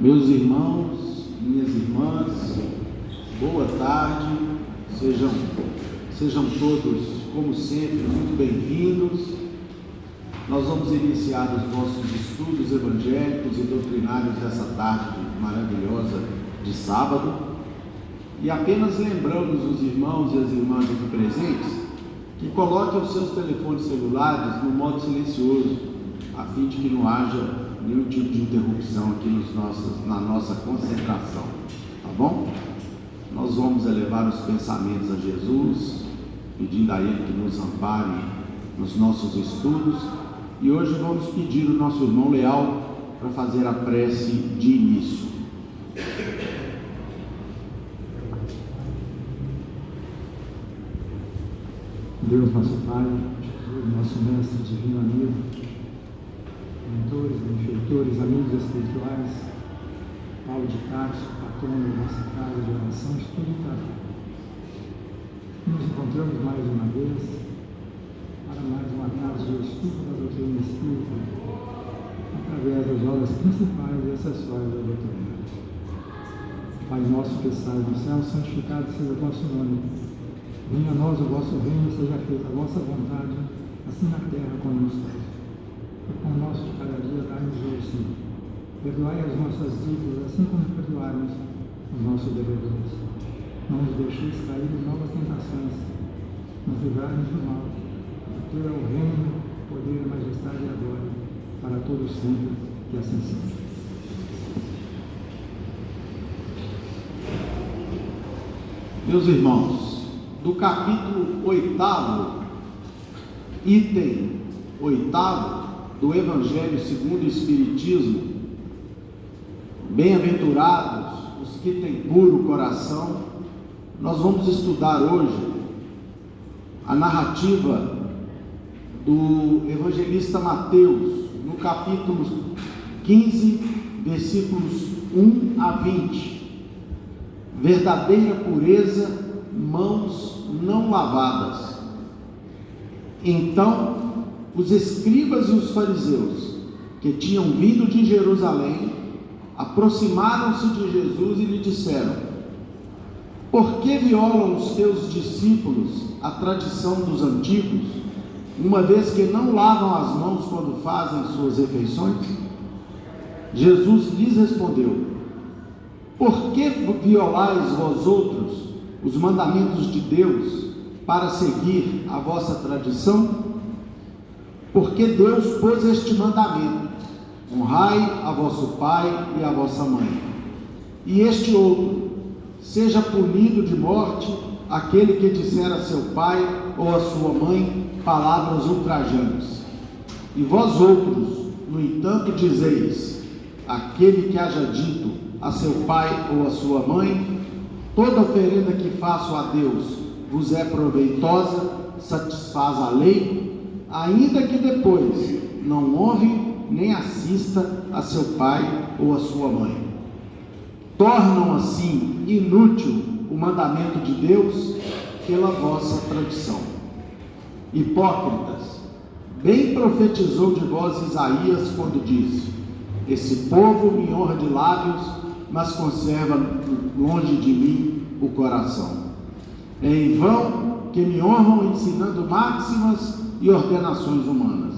Meus irmãos, minhas irmãs, boa tarde, sejam todos, como sempre, muito bem-vindos. Nós vamos iniciar os nossos estudos evangélicos e doutrinários dessa tarde maravilhosa de sábado, e apenas lembramos os irmãos e as irmãs aqui presentes que coloquem os seus telefones celulares no modo silencioso, a fim de que não haja nenhum tipo de interrupção aqui na nossa concentração, tá bom? Nós vamos elevar os pensamentos a Jesus, pedindo a Ele que nos ampare nos nossos estudos, e hoje vamos pedir o nosso irmão Leal para fazer a prece de início. Deus, nosso Pai, Jesus, nosso Mestre, Divino Amigo, mentores, benfeitores, amigos espirituais, Paulo de Tarso, patrono da nossa casa de oração espiritual. Nos encontramos mais uma vez para mais uma tarde de estudo da doutrina espírita, através das obras principais e acessórias da doutrina. Pai nosso que estás no céu, santificado seja o vosso nome. Venha a nós o vosso reino, seja feita a vossa vontade, assim na terra como nos céus. O pão nosso de cada dia dai-nos hoje, Senhor. Perdoai as nossas dívidas, assim como perdoarmos os nossos devedores. Não nos deixeis cair em novas tentações, mas livrai-nos do mal. Teu é o reino, o poder, a majestade e a glória, para todos sempre, que assim seja. Meus irmãos, do capítulo 8º, item 8º, do Evangelho segundo o Espiritismo, bem-aventurados os que têm puro coração, nós vamos estudar hoje a narrativa do evangelista Mateus, no capítulo 15, versículos 1 a 20. Verdadeira pureza, mãos não lavadas. Então, os escribas e os fariseus, que tinham vindo de Jerusalém, aproximaram-se de Jesus e lhe disseram: por que violam os teus discípulos a tradição dos antigos, uma vez que não lavam as mãos quando fazem suas refeições? Jesus lhes respondeu: por que violais vós outros os mandamentos de Deus para seguir a vossa tradição? Porque Deus pôs este mandamento: honrai a vosso pai e a vossa mãe. E este outro: seja punido de morte aquele que disser a seu pai ou a sua mãe palavras ultrajantes. E vós outros, no entanto, dizeis: aquele que haja dito a seu pai ou a sua mãe, toda oferenda que faço a Deus vos é proveitosa, satisfaz a lei, ainda que depois não honre nem assista a seu pai ou a sua mãe. Tornam assim inútil o mandamento de Deus pela vossa tradição. Hipócritas, bem profetizou de vós Isaías quando disse: esse povo me honra de lábios, mas conserva longe de mim o coração. É em vão que me honram ensinando máximas e ordenações humanas.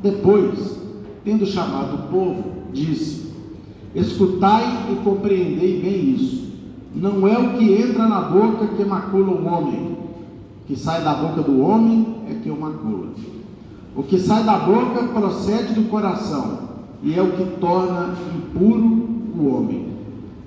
Depois, tendo chamado o povo, disse: escutai e compreendei bem isso. Não é o que entra na boca que macula o homem. O que sai da boca do homem é que o macula. O que sai da boca procede do coração, e é o que torna impuro o homem.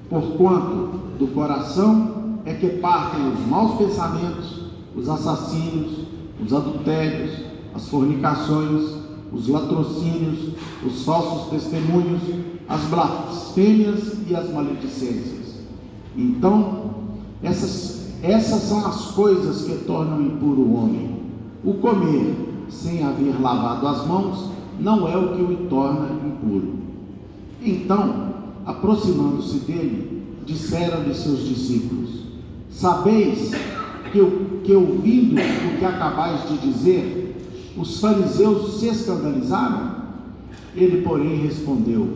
Porquanto do coração é que partem os maus pensamentos, os assassínios, os adultérios, as fornicações, os latrocínios, os falsos testemunhos, as blasfêmias e as maledicências. Então, essas são as coisas que tornam impuro o homem. O comer sem haver lavado as mãos não é o que o torna impuro. Então, aproximando-se dele, disseram-lhe seus discípulos: sabeis que ouvindo o que acabais de dizer, os fariseus se escandalizaram? Ele, porém, respondeu: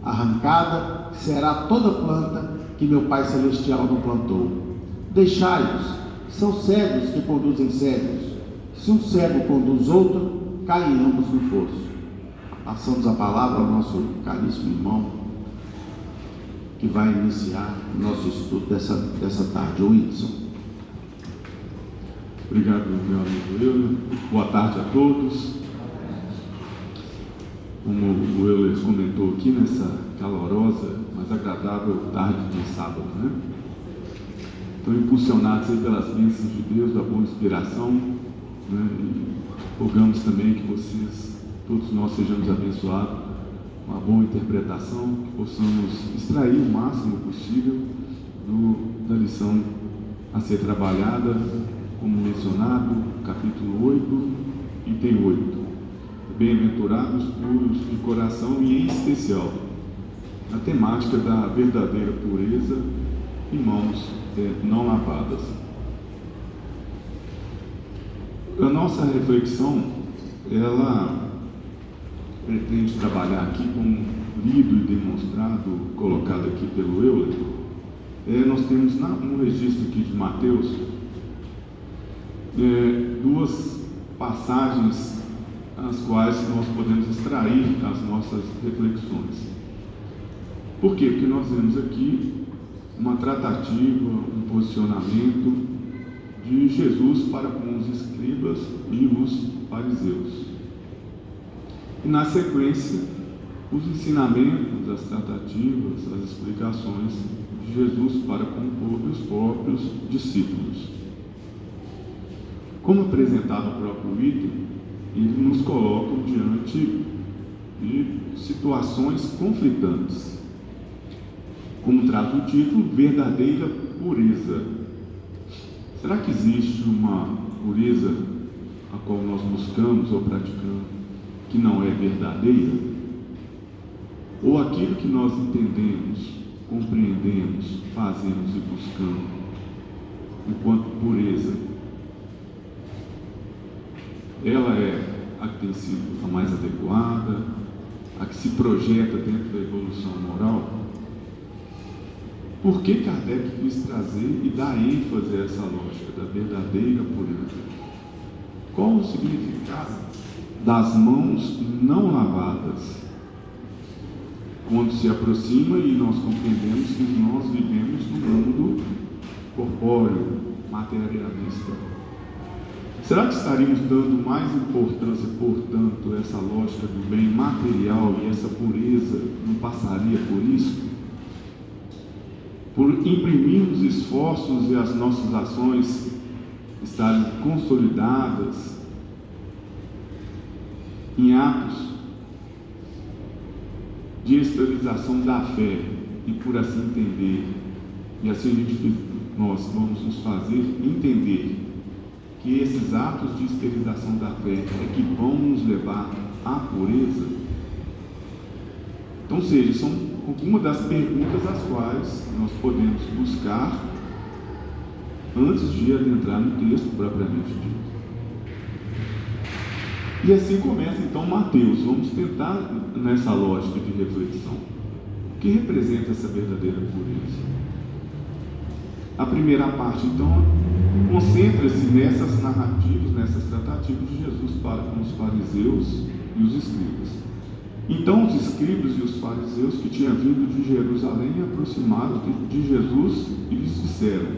arrancada será toda planta que meu Pai Celestial não plantou. Deixai-os, são cegos que conduzem cegos. Se um cego conduz outro, caem ambos no fosso. Passamos a palavra ao nosso caríssimo irmão, que vai iniciar o nosso estudo dessa tarde, o Whitson. Obrigado, meu amigo Euler. Boa tarde a todos. Como o Euler comentou aqui, nessa calorosa, mas agradável tarde de sábado, né? Estão impulsionados aí pelas bênçãos de Deus, da boa inspiração, né? E rogamos também que vocês, todos nós, sejamos abençoados com uma boa interpretação, que possamos extrair o máximo possível da lição a ser trabalhada, como mencionado, capítulo 8, item 8. Bem-aventurados puros de coração e, em especial, a temática da verdadeira pureza e mãos não lavadas. A nossa reflexão, ela pretende trabalhar aqui, como lido e demonstrado, colocado aqui pelo Euler. Nós temos no registro aqui de Mateus duas passagens as quais nós podemos extrair as nossas reflexões. Por quê? Porque nós vemos aqui uma tratativa, um posicionamento de Jesus para com os escribas e os fariseus. E na sequência, os ensinamentos, as tratativas, as explicações de Jesus para com os próprios discípulos. Como apresentado no próprio item, ele nos coloca diante de situações conflitantes. Como traz o título, verdadeira pureza. Será que existe uma pureza a qual nós buscamos ou praticamos que não é verdadeira? Ou aquilo que nós entendemos, compreendemos, fazemos e buscamos enquanto pureza, ela é a que tem sido a mais adequada, a que se projeta dentro da evolução moral? Por que Kardec quis trazer e dar ênfase a essa lógica da verdadeira pureza? Qual o significado das mãos não lavadas? Quando se aproxima e nós compreendemos que nós vivemos num mundo corpóreo, materialista. Será que estaríamos dando mais importância, portanto, a essa lógica do bem material, e essa pureza não passaria por isso? Por imprimirmos esforços e as nossas ações estarem consolidadas em atos de esterilização da fé, e por assim entender, e assim nós vamos nos fazer entender que esses atos de esterilização da fé é que vão nos levar à pureza? Então, seja, são algumas das perguntas as quais nós podemos buscar antes de adentrar no texto propriamente dito. E assim começa então Mateus. Vamos tentar nessa lógica de reflexão. O que representa essa verdadeira pureza? A primeira parte, então, concentra-se nessas narrativas, nessas tratativas de Jesus para com os fariseus e os escribas. Então, os escribas e os fariseus que tinham vindo de Jerusalém aproximaram de Jesus e lhes disseram.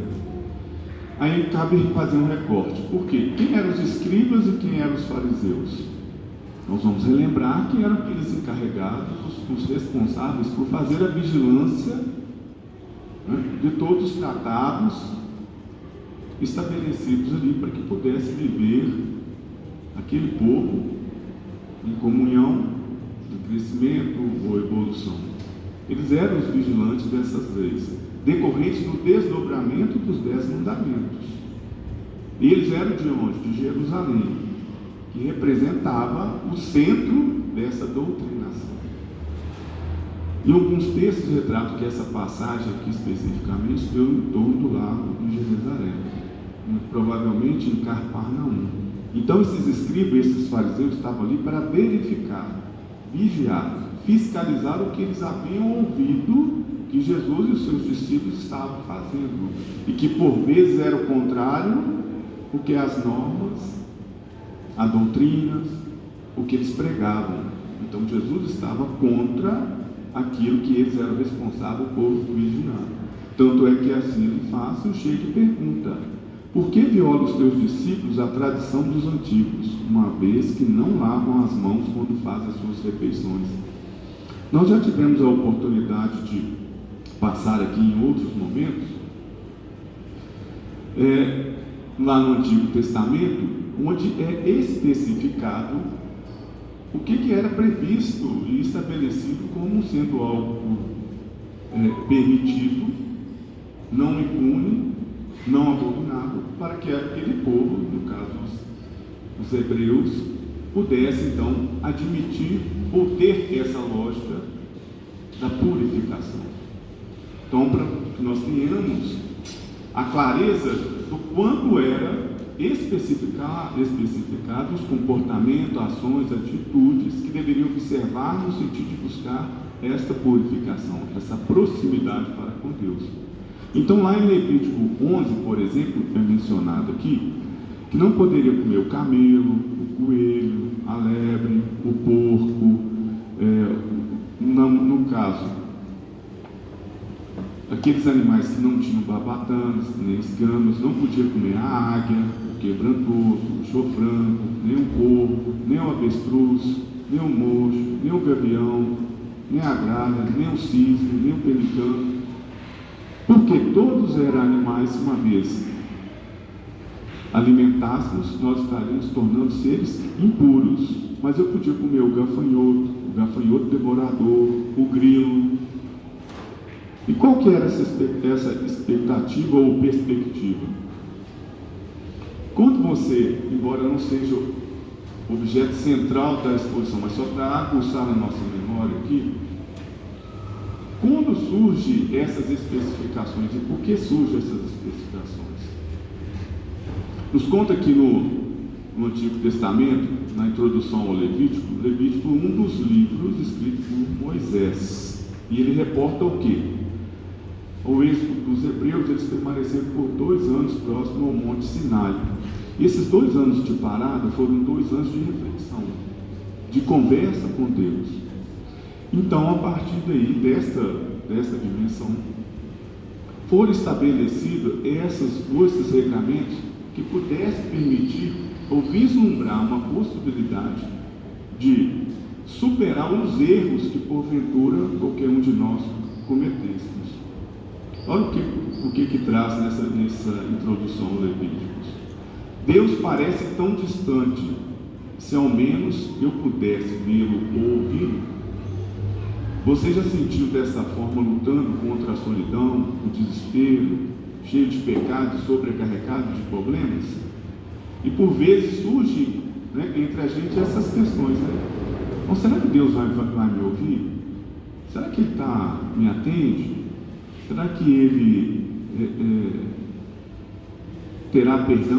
Aí cabe fazer um recorte. Por quê? Quem eram os escribas e quem eram os fariseus? Nós vamos relembrar que eram aqueles encarregados, os responsáveis por fazer a vigilância, né, de todos os tratados estabelecidos ali para que pudesse viver aquele povo em comunhão, em crescimento ou evolução. Eles eram os vigilantes dessas leis, decorrentes do desdobramento dos 10 mandamentos. E eles eram de onde? De Jerusalém, que representava o centro dessa doutrinação. Em alguns textos retratam que essa passagem aqui especificamente deu em torno do lago de Genezaré, provavelmente em Cafarnaum. Então esses escribas, esses fariseus estavam ali para verificar, vigiar, fiscalizar o que eles haviam ouvido que Jesus e os seus discípulos estavam fazendo, e que por vezes era o contrário, o que as normas, as doutrinas, o que eles pregavam. Então Jesus estava contra aquilo que eles eram responsáveis por vigiar. Tanto é que assim ele faz, e chega e pergunta: por que violam os teus discípulos a tradição dos antigos, uma vez que não lavam as mãos quando fazem as suas refeições? Nós já tivemos a oportunidade de passar aqui em outros momentos, lá no Antigo Testamento, onde é especificado o que era previsto e estabelecido como sendo algo permitido, não impune, não abominado, para que aquele povo, no caso os hebreus, pudesse então admitir ou ter essa lógica da purificação. Então, para que nós tenhamos a clareza do quanto era especificado os comportamentos, ações, atitudes que deveriam observar no sentido de buscar esta purificação, essa proximidade para com Deus. Então, lá em Levítico 11, por exemplo, é mencionado aqui que não poderia comer o camelo, o coelho, a lebre, o porco, no caso, aqueles animais que não tinham barbatanas, nem escamas, não podia comer a águia, o quebrantoso, o chofrango, nem o corvo, nem o avestruz, nem o mocho, nem o gavião, nem a gralha, nem o cisne, nem o pelicano, porque todos eram animais, uma vez alimentássemos, nós estaríamos tornando seres impuros. Mas eu podia comer o gafanhoto devorador, o grilo. E qual que era essa expectativa ou perspectiva? Quando você, embora não seja o objeto central da exposição, mas só para aguçar a nossa memória aqui, quando surgem essas especificações, e por que surgem essas especificações? Nos conta aqui no Antigo Testamento, na introdução ao Levítico é um dos livros escritos por Moisés, e ele reporta o quê? O êxodo dos hebreus, eles permaneceram por 2 anos próximo ao Monte Sinai. E esses 2 anos de parada foram 2 anos de reflexão, de conversa com Deus. Então, a partir daí, desta dimensão, foram estabelecidos esses regramentos que pudessem permitir ou vislumbrar uma possibilidade de superar os erros que, porventura, qualquer um de nós cometêssemos. Olha o que traz nessa introdução ao Levíticos. Deus parece tão distante, se ao menos eu pudesse vê-lo ou ouvi-lo. Você já sentiu dessa forma lutando contra a solidão, o desespero, cheio de pecados, sobrecarregado de problemas? E por vezes surge, entre a gente essas questões, Então, será que Deus vai me ouvir? Será que Ele me atende? Será que Ele terá perdão,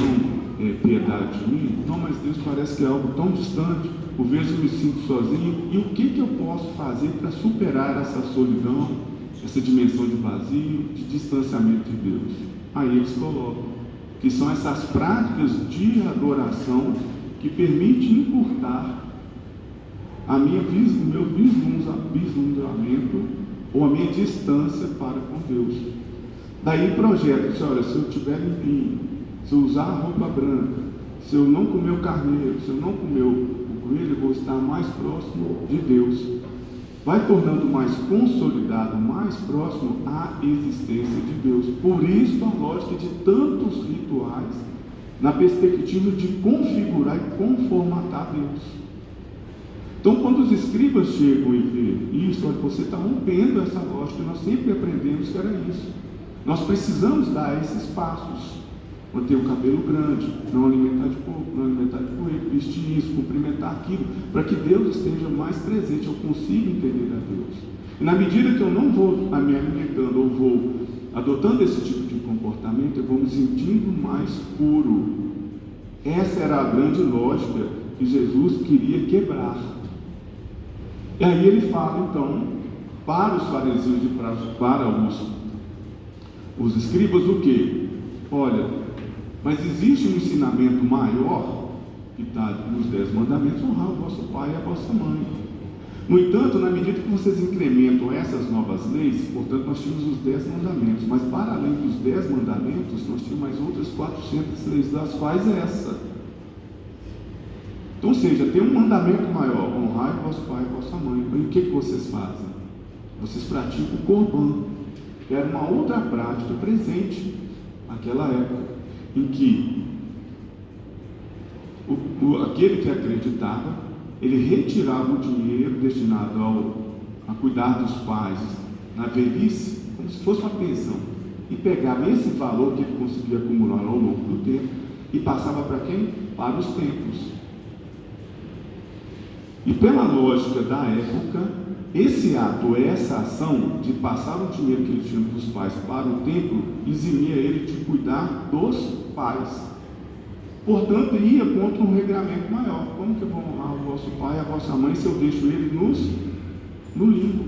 piedade de mim? Não, mas Deus parece que é algo tão distante. Por vezes eu me sinto sozinho. E o que eu posso fazer para superar essa solidão, essa dimensão de vazio, de distanciamento de Deus? Aí eles colocam que são essas práticas de adoração que permitem encurtar o meu vislumbramento ou a minha distância para com Deus. Daí projeto, olha, se eu estiver limpinho, se eu usar a roupa branca, se eu não comer o carneiro, se eu não comer o coelho, eu vou estar mais próximo de Deus. Vai tornando mais consolidado, mais próximo à existência de Deus. Por isso a lógica de tantos rituais na perspectiva de configurar e conformatar Deus. Então, quando os escribas chegam e veem isso, olha, você está rompendo essa lógica. Nós sempre aprendemos que era isso. Nós precisamos dar esses passos. Manter o cabelo grande, não alimentar de porco, não alimentar de coelho, vestir isso, cumprimentar aquilo, para que Deus esteja mais presente, eu consiga entender a Deus. E na medida que eu não vou me alimentando ou vou adotando esse tipo de comportamento, eu vou me sentindo mais puro. Essa era a grande lógica que Jesus queria quebrar. E aí ele fala então para os fariseus e para os escribas o quê? Olha, mas existe um ensinamento maior que está nos 10 mandamentos: honrar o vosso pai e a vossa mãe. No entanto, na medida que vocês incrementam essas novas leis, portanto, nós tínhamos os 10 mandamentos, mas para além dos 10 mandamentos, nós tínhamos mais outras 400 leis, das quais essa. Então, ou seja, tem um mandamento maior: honrai o vosso pai e a vossa mãe. E o que vocês fazem? Vocês praticam o corban, que era uma outra prática presente naquela época, em que aquele que acreditava, ele retirava o dinheiro destinado a cuidar dos pais na velhice, como se fosse uma pensão, e pegava esse valor que ele conseguia acumular ao longo do tempo e passava para quem? Para os templos. E pela lógica da época, esse ato, essa ação de passar o dinheiro que ele tinha dos pais para o templo, eximia ele de cuidar dos pais. Portanto, ia contra um regramento maior. Como que eu vou honrar o vosso pai e a vossa mãe se eu deixo ele no limbo?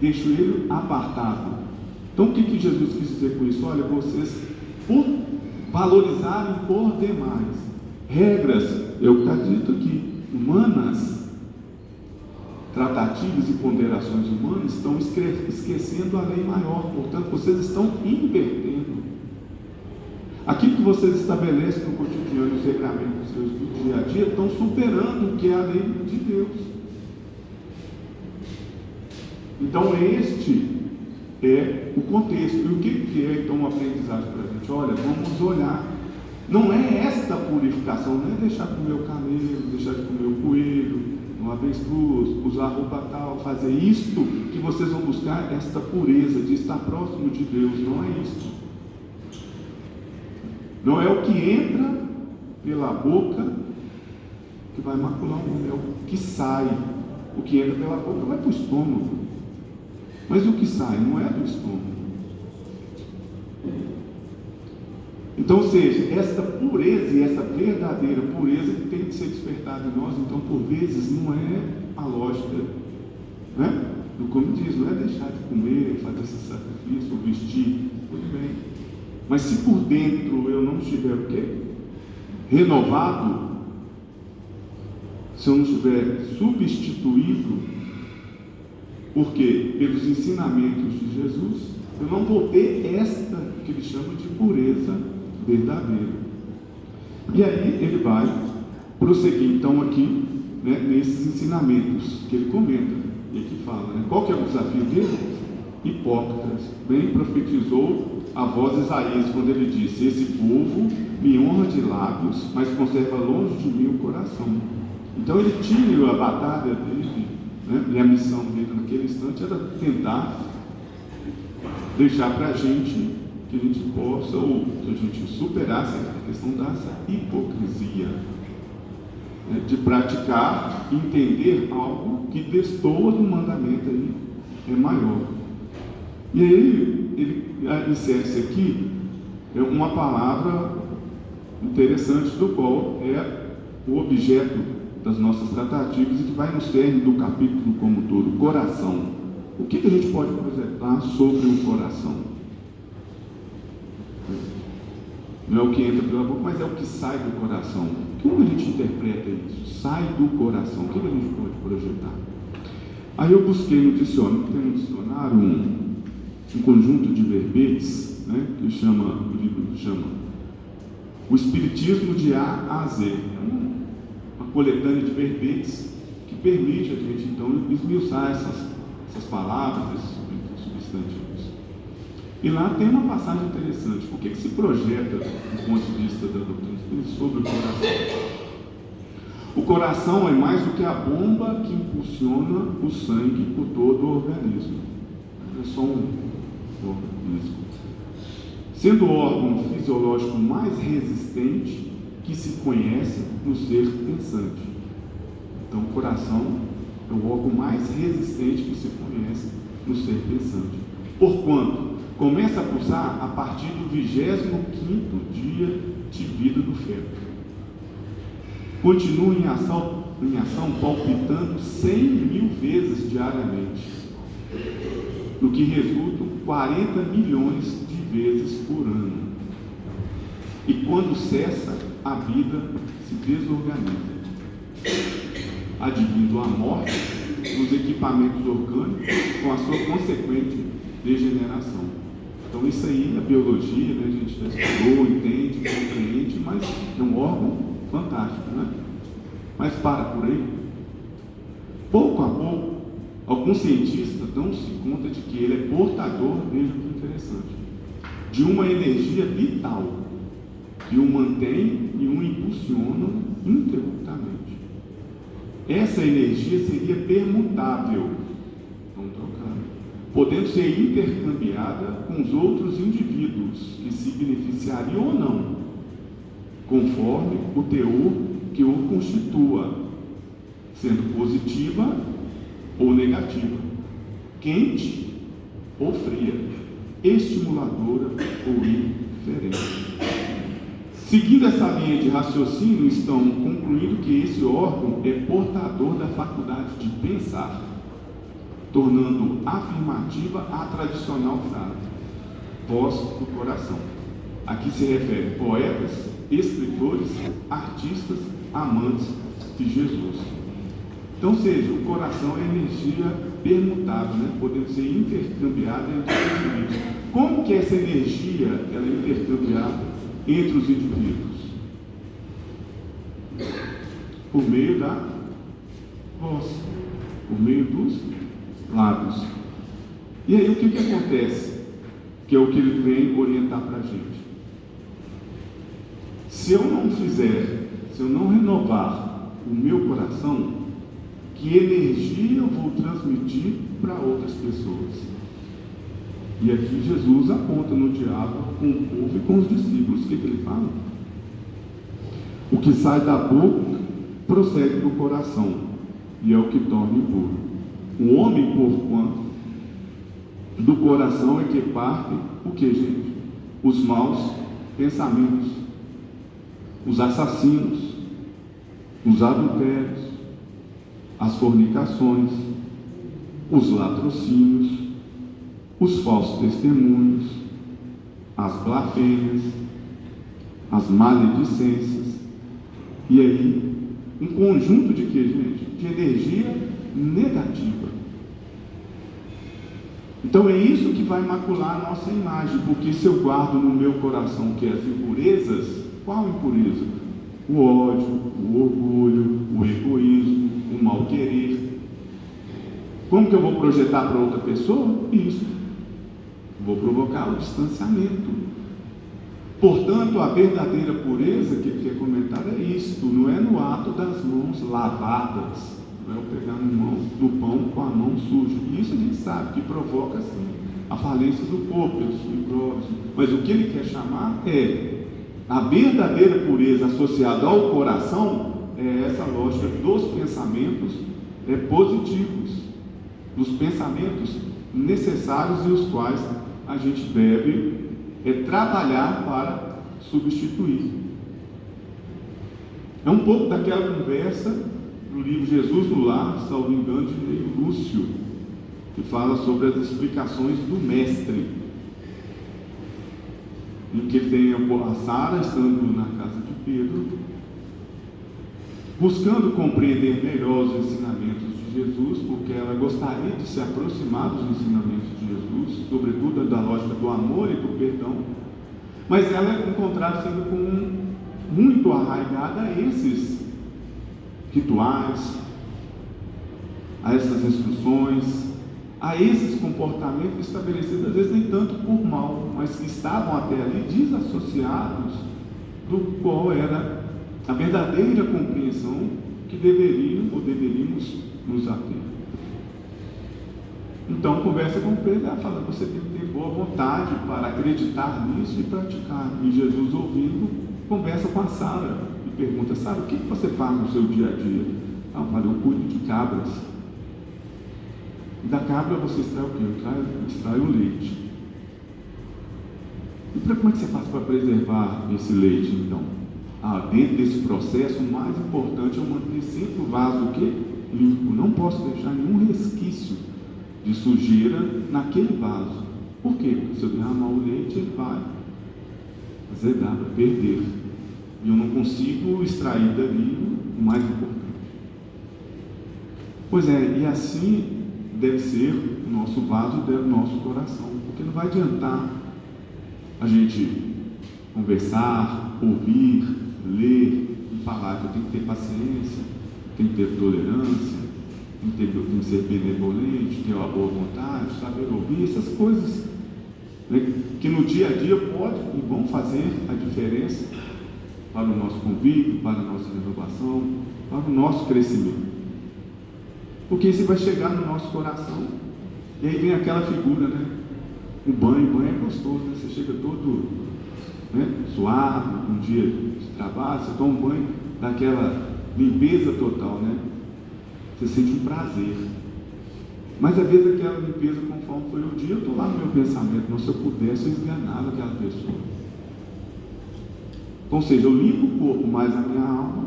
Deixo ele apartado. Então, o que Jesus quis dizer com isso? Olha, vocês, por valorizarem por demais regras, é o que está dito aqui, humanas, tratativas e ponderações humanas, estão esquecendo a lei maior. Portanto, vocês estão invertendo. Aquilo que vocês estabelecem no cotidiano, os regramentos seus do dia a dia, estão superando o que é a lei de Deus. Então, este é o contexto. E o que é então uma aprendizagem para a gente? Olha, vamos olhar. Não é esta purificação, não é deixar de comer o camelo, deixar de comer o coelho, um avestruz, usar roupa tal, fazer isto que vocês vão buscar, esta pureza de estar próximo de Deus. Não é isto. Não é o que entra pela boca que vai macular o homem, é o que sai. O que entra pela boca vai para o estômago, mas o que sai não é do estômago. Então, ou seja, esta pureza e essa verdadeira pureza que tem que ser despertada em nós, então, por vezes, não é a lógica, né? Como diz, não é deixar de comer, fazer esse sacrifício, ou vestir, tudo bem. Mas se por dentro eu não estiver o quê? Renovado, se eu não estiver substituído, por quê? Pelos ensinamentos de Jesus, eu não vou ter esta que ele chama de pureza verdadeira. E aí ele vai prosseguir então aqui, né, nesses ensinamentos que ele comenta, e aqui fala, né, qual que é o desafio dele? Hipócritas. Bem profetizou a voz Isaías, quando ele disse: esse povo me honra de lábios, mas conserva longe de mim o coração. Então ele tinha a batalha dele, né, e a missão dele naquele instante era tentar deixar para a gente que a gente possa, ou que a gente superasse a questão dessa hipocrisia, né, de praticar, entender algo que destoa do mandamento aí, é maior. E aí ele insere-se aqui uma palavra interessante, do qual é o objeto das nossas tratativas e que vai no cerne do capítulo como todo: coração. O que a gente pode projetar sobre o coração? Não é o que entra pela boca, mas é o que sai do coração. Como a gente interpreta isso? Sai do coração. O que a gente pode projetar? Aí eu busquei no dicionário, tem um dicionário, um conjunto de verbetes, né, que o livro chama O Espiritismo de A a Z. É uma coletânea de verbetes que permite a gente então esmiuçar essas palavras, esses substantivos. E lá tem uma passagem interessante. O que se projeta do ponto de vista da doutrina espírita sobre o coração? O coração é mais do que a bomba que impulsiona o sangue por todo o organismo. Não é só um organismo. Sendo o órgão fisiológico mais resistente que se conhece no ser pensante. Então, o coração é o órgão mais resistente que se conhece no ser pensante. Porquanto começa a pulsar a partir do 25º dia de vida do feto. Continua em ação em ação, palpitando 100.000 vezes diariamente, no que resultam 40 milhões de vezes por ano. E quando cessa, a vida se desorganiza, advindo a morte dos equipamentos orgânicos com a sua consequente degeneração. Então isso aí, a biologia, né, a gente já estudou, entende, compreende, mas é um órgão fantástico, né? Mas para por aí. Pouco a pouco, alguns cientistas dão-se conta de que ele é portador, veja que interessante, de uma energia vital que o mantém e o impulsiona interruptamente. Essa energia seria permutável, vamos trocar, podendo ser intercambiada com os outros indivíduos que se beneficiariam ou não, conforme o teor que o constitua, sendo positiva ou negativa, quente ou fria, estimuladora ou indiferente. Seguindo essa linha de raciocínio, estão concluindo que esse órgão é portador da faculdade de pensar, tornando afirmativa a tradicional frase, voz do coração. Aqui se refere a poetas, escritores, artistas, amantes de Jesus. Então, seja, o coração é energia permutável, né? Podendo ser intercambiada entre os indivíduos. Como que essa energia ela é intercambiada entre os indivíduos? Por meio da voz, por meio dos lábios. E aí o que acontece? Que é o que ele vem orientar para a gente. Se eu não fizer, se eu não renovar o meu coração, que energia eu vou transmitir para outras pessoas? E aqui Jesus aponta no diálogo com o povo e com os discípulos. O que ele fala? O que sai da boca procede do coração, e é o que torna impuro. O homem, porquanto, do coração é que partem o que, gente? Os maus pensamentos, os assassinos, os adultérios, as fornicações, os latrocínios, os falsos testemunhos, as blasfêmias, as maledicências, e aí um conjunto de que, gente? De energia negativa. Então é isso que vai macular a nossa imagem, porque se eu guardo no meu coração que as impurezas, qual impureza? O ódio, o orgulho, o egoísmo, o mal-querer. Como que eu vou projetar para outra pessoa? Isso. Vou provocar o distanciamento. Portanto, a verdadeira pureza que aqui é comentada é isto, não é no ato das mãos lavadas, não é eu pegar no pão com a mão suja. Isso a gente sabe que provoca, sim, a falência do corpo, pelos micróbios. Mas o que ele quer chamar é a verdadeira pureza associada ao coração, é essa lógica dos pensamentos positivos, dos pensamentos necessários e os quais a gente deve trabalhar para substituir. É um pouco daquela conversa do livro Jesus no Lar, salvo engano, de Neio Lúcio, que fala sobre as explicações do mestre, em que tem a Sara estando na casa de Pedro, buscando compreender melhor os ensinamentos de Jesus, porque ela gostaria de se aproximar dos ensinamentos de Jesus, sobretudo da lógica do amor e do perdão, mas ela é encontrada sendo muito arraigada a esses rituais, a essas instruções, a esses comportamentos estabelecidos, às vezes nem tanto por mal, mas que estavam até ali desassociados do qual era a verdadeira compreensão que deveríamos nos ater. Então, conversa com Pedro, ela fala, você tem que ter boa vontade para acreditar nisso e praticar. E Jesus, ouvindo, conversa com a Sara e pergunta, Sara, o que você faz no seu dia a dia? Ela fala, eu cuido de cabras. E da cabra você extrai o quê? Extrai o leite. E como é que você faz para preservar esse leite, então? dentro desse processo, o mais importante é eu manter sempre o vaso o quê? Limpo. Não posso deixar nenhum resquício de sujeira naquele vaso. Por quê? Porque se eu derramar o leite, ele vai azedar, vai perder. E eu não consigo extrair dali o mais importante. Pois é, e assim deve ser o nosso vaso, o nosso coração. Porque não vai adiantar a gente conversar, ouvir, ler e falar que eu tenho que ter paciência, tenho que ter tolerância, tenho que ser benevolente, ter uma boa vontade, saber ouvir, essas coisas, né, que no dia a dia podem e vão fazer a diferença para o nosso convívio, para a nossa renovação, para o nosso crescimento. Porque isso vai chegar no nosso coração. E aí vem aquela figura, né? O banho é gostoso, né? Você chega todo, né, suave, um dia de trabalho, você toma um banho, daquela limpeza total, né? Você sente um prazer. Mas às vezes aquela limpeza, conforme foi o dia, eu estou lá no meu pensamento, não, se eu pudesse, eu esganava aquela pessoa. Então, ou seja, eu limpo o corpo, mas a minha alma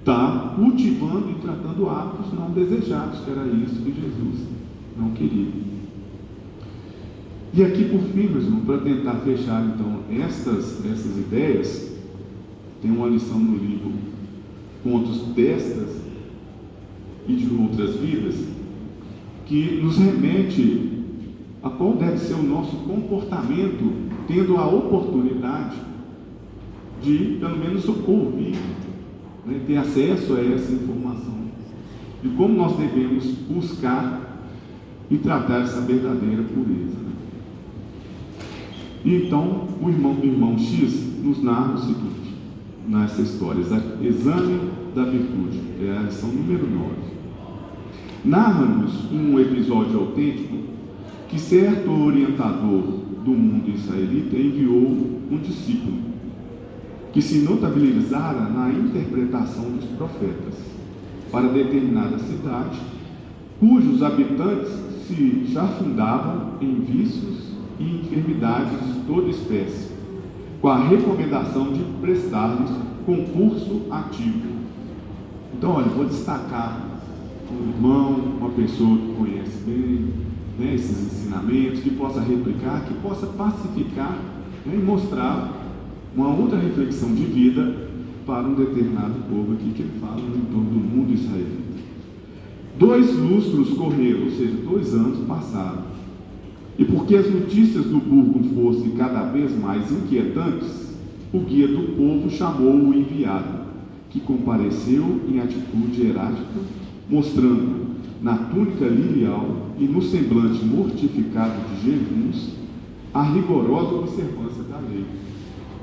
está cultivando e tratando hábitos não desejados, que era isso que Jesus não queria. E aqui, por fim, meus irmãos, para tentar fechar então essas ideias, tem uma lição no livro Contos destas e de outras vidas, que nos remete a qual deve ser o nosso comportamento, tendo a oportunidade de, pelo menos, ouvir, né, ter acesso a essa informação, de como nós devemos buscar e tratar essa verdadeira pureza. Né? E então, o irmão X nos narra o seguinte, nessa história, Exame da Virtude, é a lição número 9. Narra-nos um episódio autêntico que certo orientador do mundo israelita enviou um discípulo que se notabilizara na interpretação dos profetas para determinada cidade, cujos habitantes se já fundavam em vícios e enfermidades de toda espécie, com a recomendação de prestar-lhes concurso ativo. Então, olha, vou destacar um irmão, uma pessoa que conhece bem, né, esses ensinamentos, que possa replicar, que possa pacificar, né, e mostrar uma outra reflexão de vida para um determinado povo aqui que ele fala em torno do mundo israelita. 2 lustros correram, ou seja, 2 anos passaram. E porque as notícias do burgo fossem cada vez mais inquietantes, o guia do povo chamou o enviado, que compareceu em atitude errática, mostrando na túnica lilial e no semblante mortificado de jejuns a rigorosa observância da lei.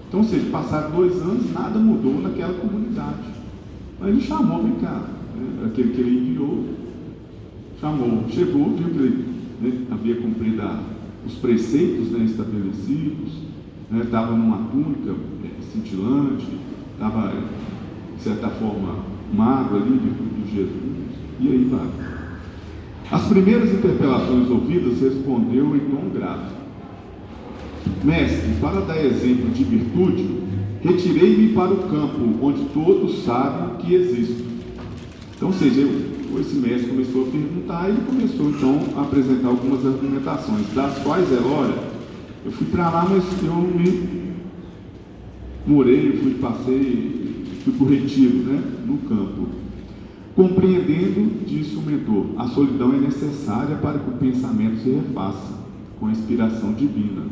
Então, ou seja, passaram 2 anos, nada mudou naquela comunidade. Mas ele chamou, vem cá, né, aquele que ele enviou, chamou, chegou, viu que ele, né, havia cumprido os preceitos, né, estabelecidos, né, estava numa túnica cintilante, estava, de certa forma, magro ali, de Jesus, e aí vai. As primeiras interpelações ouvidas respondeu em tom grato: Mestre, para dar exemplo de virtude, retirei-me para o campo, onde todos sabem que existo. Então, ou seja, esse mestre começou a perguntar e ele começou então a apresentar algumas argumentações, das quais ela, olha, eu fui para lá, mas eu me morei, fui para o retiro, né, no campo. Compreendendo, disse o mentor, a solidão é necessária para que o pensamento se refaça com a inspiração divina.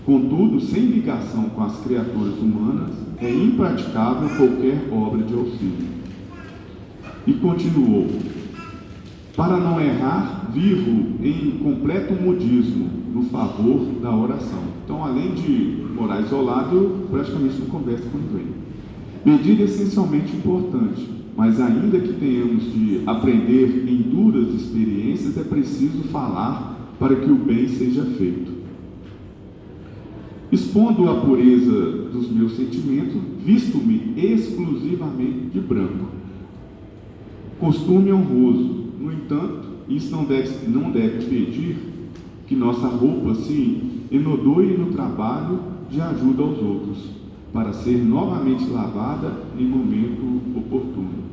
Contudo, sem ligação com as criaturas humanas, é impraticável qualquer obra de auxílio. E continuou: para não errar, vivo em completo modismo no favor da oração. Então, além de morar isolado, eu praticamente não converso com ninguém. Medida essencialmente importante, mas ainda que tenhamos de aprender em duras experiências, é preciso falar para que o bem seja feito. Expondo a pureza dos meus sentimentos, visto-me exclusivamente de branco. Costume honroso, no entanto, isso não deve impedir que nossa roupa se enodoe no trabalho de ajuda aos outros, para ser novamente lavada em momento oportuno.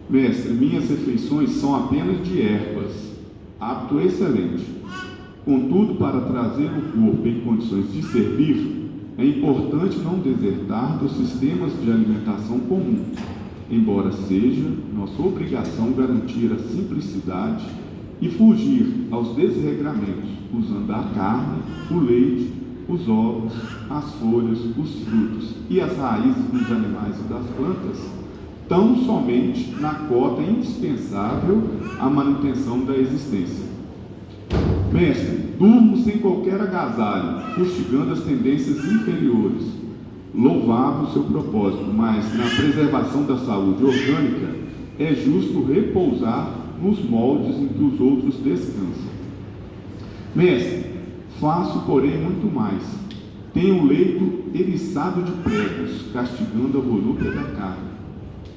Mestre, minhas refeições são apenas de ervas, hábito excelente. Contudo, para trazer o corpo em condições de servir, é importante não desertar dos sistemas de alimentação comum, embora seja nossa obrigação garantir a simplicidade e fugir aos desregramentos, usando a carne, o leite, os ovos, as folhas, os frutos e as raízes dos animais e das plantas, tão somente na cota indispensável à manutenção da existência. Mestre, durmo sem qualquer agasalho, fustigando as tendências inferiores. Louvável o seu propósito, mas na preservação da saúde orgânica é justo repousar nos moldes em que os outros descansam. Mestre, faço, porém, muito mais. Tenho um leito eriçado de pregos, castigando a volúpia da carne.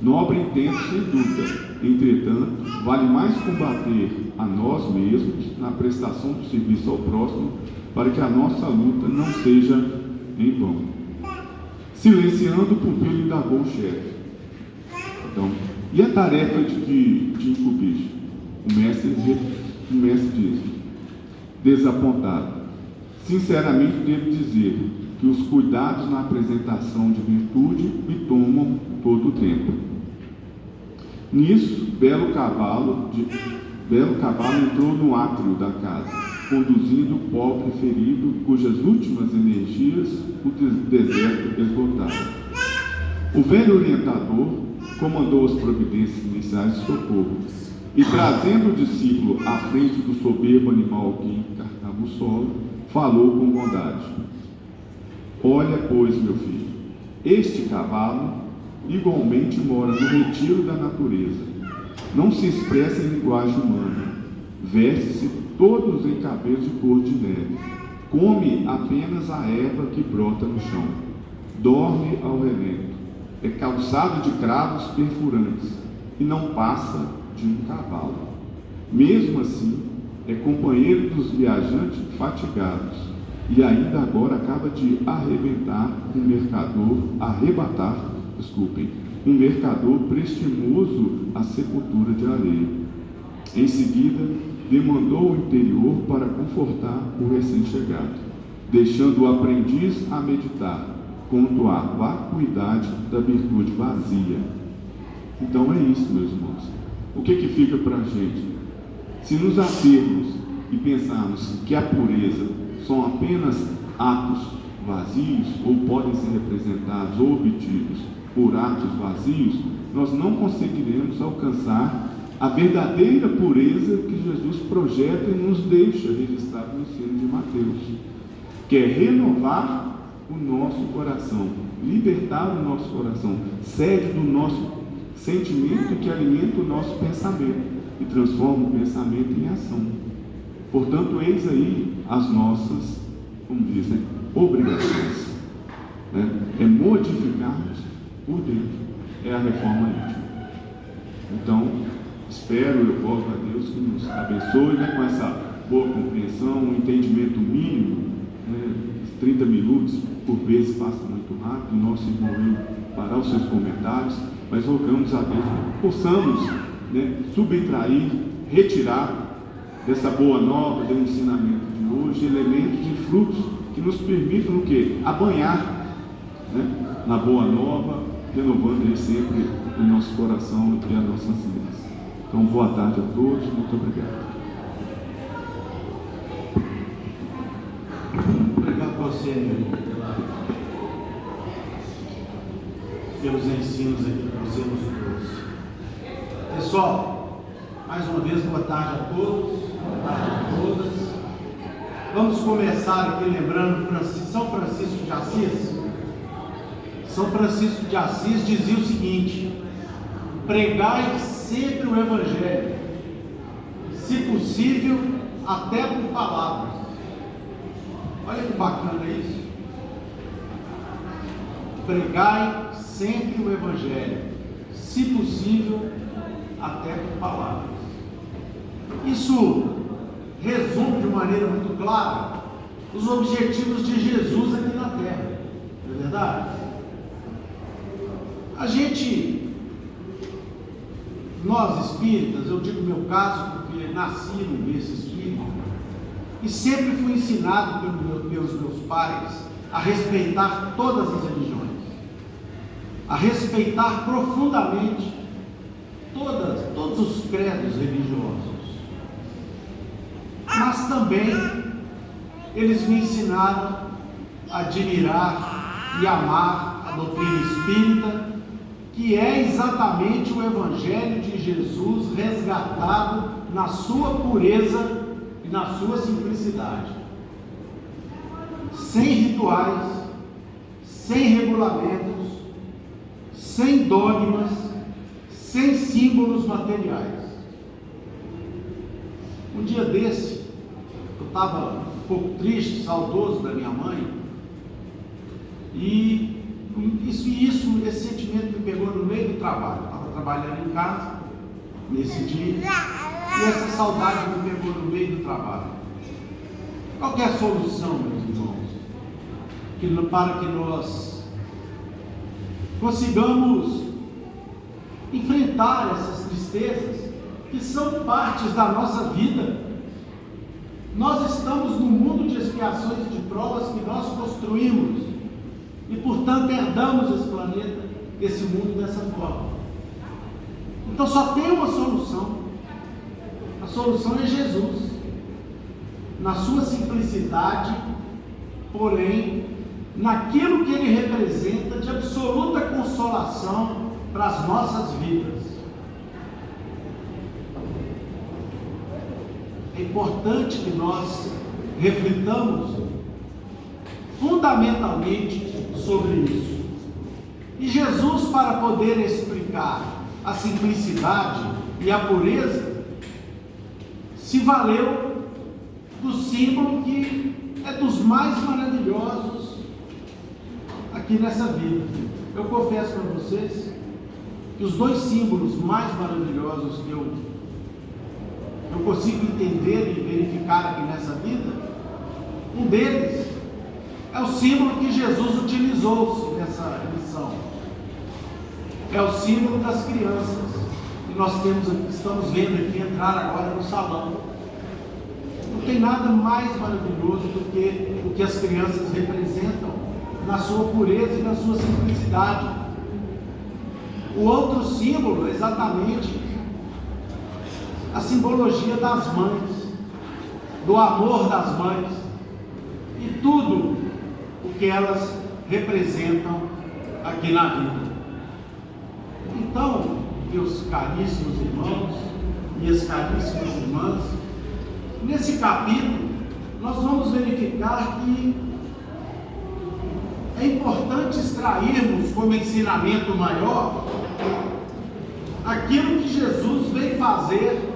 Nobre intento, sem dúvida. Entretanto, vale mais combater a nós mesmos na prestação do serviço ao próximo, para que a nossa luta não seja em vão. Silenciando o pupilo indagou o chefe. Então, e a tarefa de incutir? O mestre diz, desapontado. Sinceramente, devo dizer que os cuidados na apresentação de virtude me tomam todo o tempo. Nisso, belo cavalo entrou no átrio da casa, conduzindo o pobre ferido, cujas últimas energias o deserto esgotava. O velho orientador comandou as providências iniciais de socorro, e trazendo o discípulo à frente do soberbo animal que encarnava o solo, falou com bondade: olha, pois, meu filho, este cavalo igualmente mora no retiro da natureza, não se expressa em linguagem humana, veste-se todos em cabelos de cor de neve, come apenas a erva que brota no chão, dorme ao relento, é calçado de cravos perfurantes e não passa de um cavalo. Mesmo assim, é companheiro dos viajantes fatigados e ainda agora acaba de arrebatar um mercador prestimoso à sepultura de areia. Em seguida, demandou o interior para confortar o recém-chegado, deixando o aprendiz a meditar quanto à vacuidade da virtude vazia. Então é isso, meus irmãos. O que fica para a gente? Se nos atermos e pensarmos que a pureza são apenas atos vazios, ou podem ser representados ou obtidos por atos vazios, nós não conseguiremos alcançar a verdadeira pureza que Jesus projeta e nos deixa registrado no ensino de Mateus, que é renovar o nosso coração, libertar o nosso coração, sede do nosso sentimento que alimenta o nosso pensamento e transforma o pensamento em ação. Portanto, eis aí as nossas, como dizem, obrigações. É modificarmos por dentro, é a reforma íntima. Então, espero, eu rogo a Deus que nos abençoe, com essa boa compreensão, um entendimento mínimo, 30 minutos por vezes passa muito rápido, o nosso irmão parar os seus comentários, mas rogamos a Deus que possamos subtrair, retirar dessa boa nova, do ensinamento de hoje, elementos e frutos que nos permitam o quê? Abanhar na boa nova, renovando aí sempre o nosso coração e as nossas vidas. Então, boa tarde a todos, muito obrigado. Obrigado a você, meu irmão, pelos ensinos aqui que você nos trouxe. Pessoal, mais uma vez, boa tarde a todos, boa tarde a todas. Vamos começar aqui lembrando São Francisco de Assis. São Francisco de Assis dizia o seguinte: pregai sempre o Evangelho, se possível, até por palavras. Olha que bacana isso. Pregai sempre o Evangelho, se possível, até por palavras. Isso resume de maneira muito clara os objetivos de Jesus aqui na Terra. Não é verdade? Nós espíritas, eu digo meu caso porque nasci no berço espírita e sempre fui ensinado pelos meus pais a respeitar todas as religiões, a respeitar profundamente todos os credos religiosos. Mas também eles me ensinaram a admirar e amar a doutrina espírita, que é exatamente o Evangelho de Jesus resgatado na sua pureza e na sua simplicidade, sem rituais, sem regulamentos, sem dogmas, sem símbolos materiais. Um dia desse, eu estava um pouco triste, saudoso da minha mãe, e esse sentimento me pegou no meio do trabalho. Eu estava trabalhando em casa nesse dia, e essa saudade me pegou no meio do trabalho. Qual que é a solução, meus irmãos? Para que nós consigamos enfrentar essas tristezas que são partes da nossa vida. Nós estamos num mundo de expiações e de provas que nós construímos e, portanto, herdamos esse planeta, esse mundo dessa forma. Então só tem uma solução. A solução é Jesus, na sua simplicidade, porém naquilo que ele representa de absoluta consolação para as nossas vidas. É importante que nós reflitamos fundamentalmente sobre isso. E Jesus, para poder explicar a simplicidade e a pureza, se valeu do símbolo que é dos mais maravilhosos aqui nessa vida. Eu confesso para vocês que os dois símbolos mais maravilhosos que eu consigo entender e verificar aqui nessa vida, um deles é o símbolo que Jesus utilizou nessa lição. É o símbolo das crianças que nós estamos vendo aqui entrar agora no salão. Não tem nada mais maravilhoso do que o que as crianças representam na sua pureza e na sua simplicidade. O outro símbolo é exatamente a simbologia das mães, do amor das mães e tudo o que elas representam aqui na vida. Então, meus caríssimos irmãos, minhas caríssimas irmãs, nesse capítulo nós vamos verificar que é importante extrairmos como ensinamento maior aquilo que Jesus veio fazer,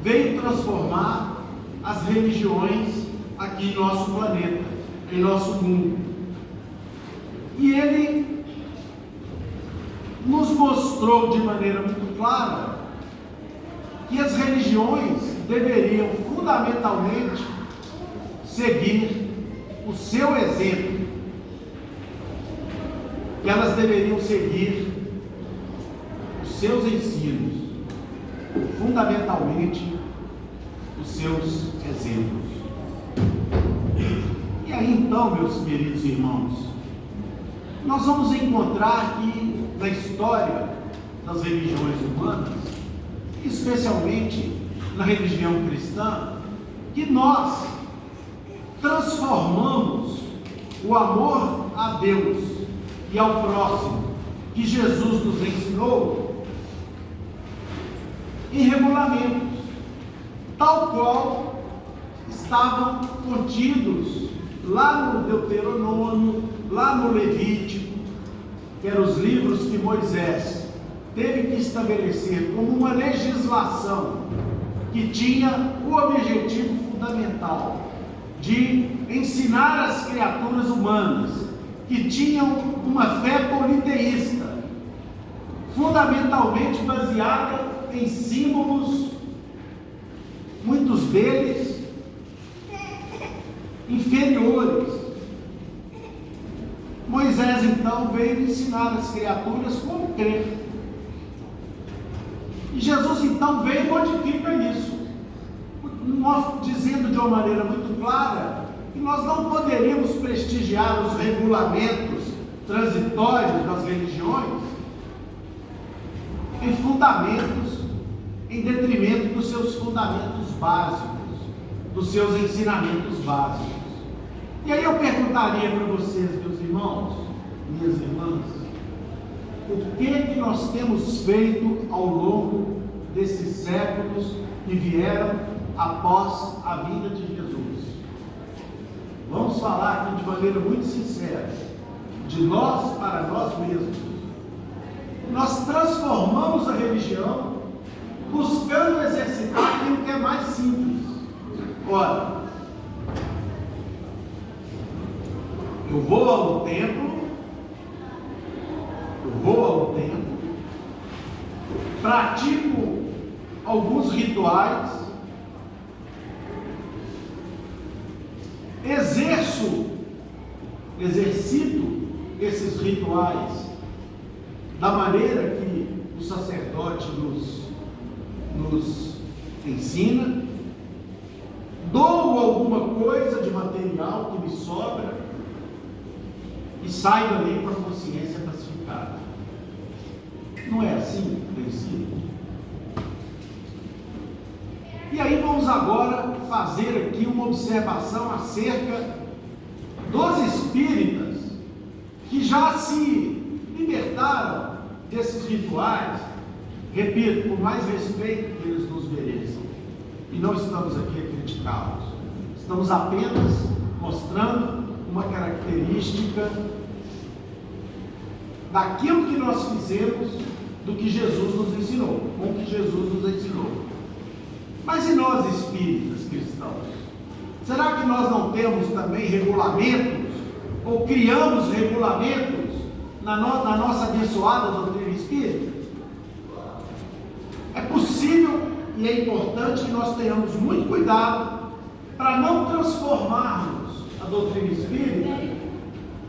veio transformar as religiões aqui em nosso planeta, em nosso mundo. E ele nos mostrou de maneira muito clara que as religiões deveriam fundamentalmente seguir o seu exemplo, que elas deveriam seguir os seus ensinos, fundamentalmente os seus exemplos. E aí então, meus queridos irmãos, nós vamos encontrar que na história das religiões humanas, especialmente na religião cristã, que nós transformamos o amor a Deus e ao próximo que Jesus nos ensinou em regulamentos, tal qual estavam contidos lá no Deuteronômio, lá no Levítico, que eram os livros que Moisés teve que estabelecer como uma legislação que tinha o objetivo fundamental de ensinar as criaturas humanas que tinham uma fé politeísta, fundamentalmente baseada em símbolos, muitos deles inferiores. Moisés Moisés então veio ensinar as criaturas como crer. E Jesus então veio e modifica isso, dizendo de uma maneira muito clara que nós não poderíamos prestigiar os regulamentos transitórios das religiões em fundamentos, em detrimento dos seus fundamentos básicos, dos seus ensinamentos básicos. E aí eu perguntaria para vocês, meus irmãos, minhas irmãs, o que nós temos feito ao longo desses séculos que vieram após a vinda de Jesus? Vamos falar aqui de maneira muito sincera, de nós para nós mesmos. Nós transformamos a religião buscando exercitar aquilo que é mais simples. Ora, eu vou ao templo, pratico alguns rituais, exercito esses rituais da maneira que o sacerdote nos ensina, dou alguma coisa de material que me sobra e saio dali com a consciência pacificada. Não é assim o princípio? E aí vamos agora fazer aqui uma observação acerca dos espíritas que já se libertaram desses rituais, repito, por mais respeito que eles nos mereçam. E não estamos aqui a criticá-los. Estamos apenas mostrando uma característica daquilo que nós fizemos, do que Jesus nos ensinou, com o que Jesus nos ensinou. Mas e nós espíritas cristãos? Será que nós não temos também regulamentos, ou criamos regulamentos na nossa abençoada doutrina espírita? É possível e é importante que nós tenhamos muito cuidado para não transformarmos a doutrina espírita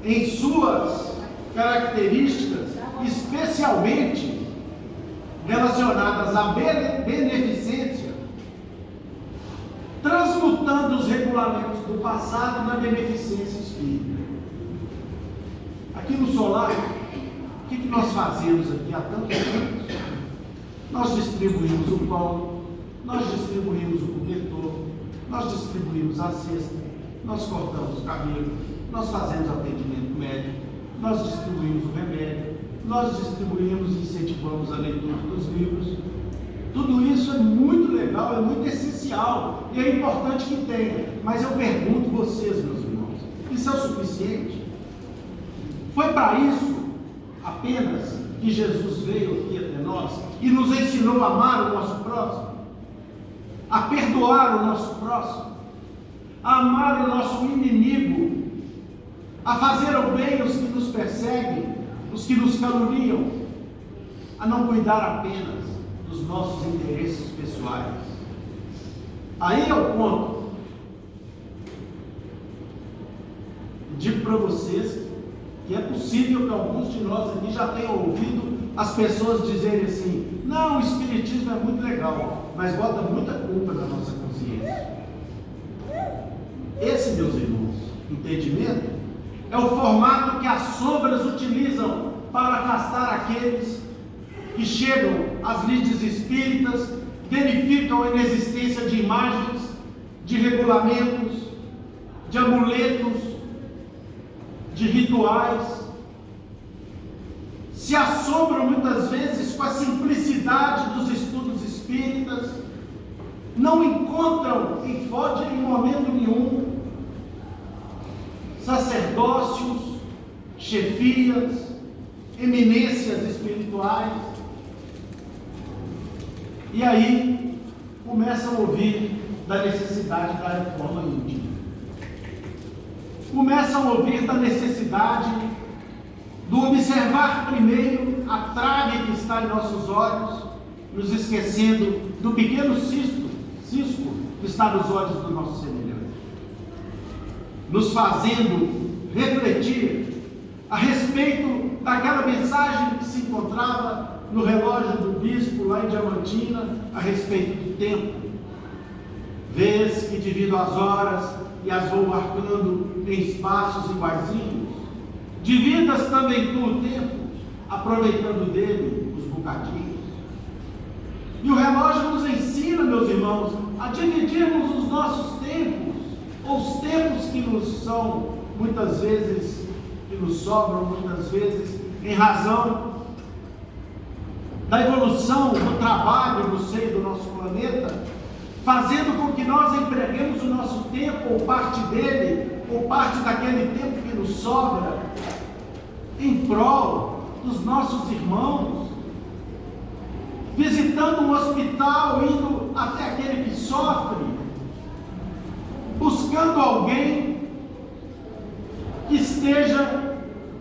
em suas características, especialmente relacionadas à beneficência, transmutando os regulamentos do passado na beneficência espírita. Aqui no solar, o que nós fazemos aqui há tantos anos? Nós distribuímos o pão, nós distribuímos o cobertor, nós distribuímos a cesta, nós cortamos o cabelo, nós fazemos atendimento médico, nós distribuímos o remédio, nós distribuímos e incentivamos a leitura dos livros. Tudo isso é muito legal, é muito essencial e é importante que tenha. Mas eu pergunto vocês, meus irmãos, isso é o suficiente? Foi para isso apenas que Jesus veio aqui até nós e nos ensinou a amar o nosso próximo, a perdoar o nosso próximo, a amar o nosso inimigo, a fazer o bem aos que nos perseguem, os que nos caluniam, a não cuidar apenas dos nossos interesses pessoais. Aí é o ponto. Digo para vocês que é possível que alguns de nós aqui já tenham ouvido as pessoas dizerem assim: não, o espiritismo é muito legal, mas bota muita culpa na nossa consciência. Esse, meus irmãos, entendimento é o formato que as sombras utilizam para afastar aqueles que chegam às lides espíritas, verificam a inexistência de imagens, de regulamentos, de amuletos, de rituais, se assombram muitas vezes com a simplicidade dos estudos espíritas, não encontram em momento nenhum sacerdócios, chefias, eminências espirituais, e aí começam a ouvir da necessidade da reforma íntima, começam a ouvir da necessidade do observar primeiro a trave que está em nossos olhos, nos esquecendo do pequeno cisco que está nos olhos do nosso semelhante, nos fazendo refletir a respeito daquela mensagem que se encontrava no relógio do bispo lá em Diamantina, a respeito do tempo. Vês que divido as horas e as vou marcando em espaços iguaizinhos. Dividas também tu o tempo, aproveitando dele os bocadinhos. E o relógio nos ensina, meus irmãos, a dividirmos os nossos tempos, ou os tempos que nos são, muitas vezes, que nos sobram, muitas vezes, em razão da evolução do trabalho no seio do nosso planeta, fazendo com que nós empreguemos o nosso tempo, ou parte dele, ou parte daquele tempo que nos sobra, em prol dos nossos irmãos, visitando um hospital, indo até aquele que sofre, buscando alguém que esteja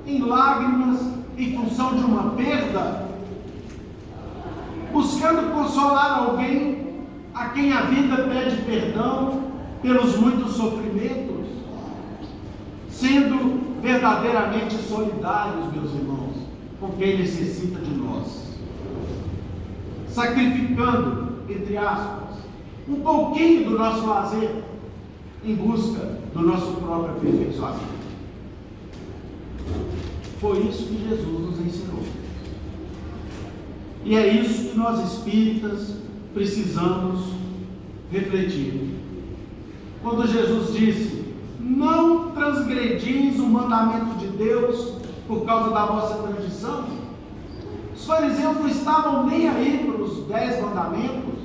em lágrimas em função de uma perda, buscando consolar alguém a quem a vida pede perdão pelos muitos sofrimentos, sendo verdadeiramente solidários, meus irmãos, com quem necessita de nós, sacrificando, entre aspas, um pouquinho do nosso lazer em busca do nosso próprio aperfeiçoamento. Foi isso que Jesus nos ensinou. E é isso que nós espíritas precisamos refletir. Quando Jesus disse: não transgredis o mandamento de Deus por causa da vossa tradição, os fariseus não estavam nem aí para os 10 mandamentos,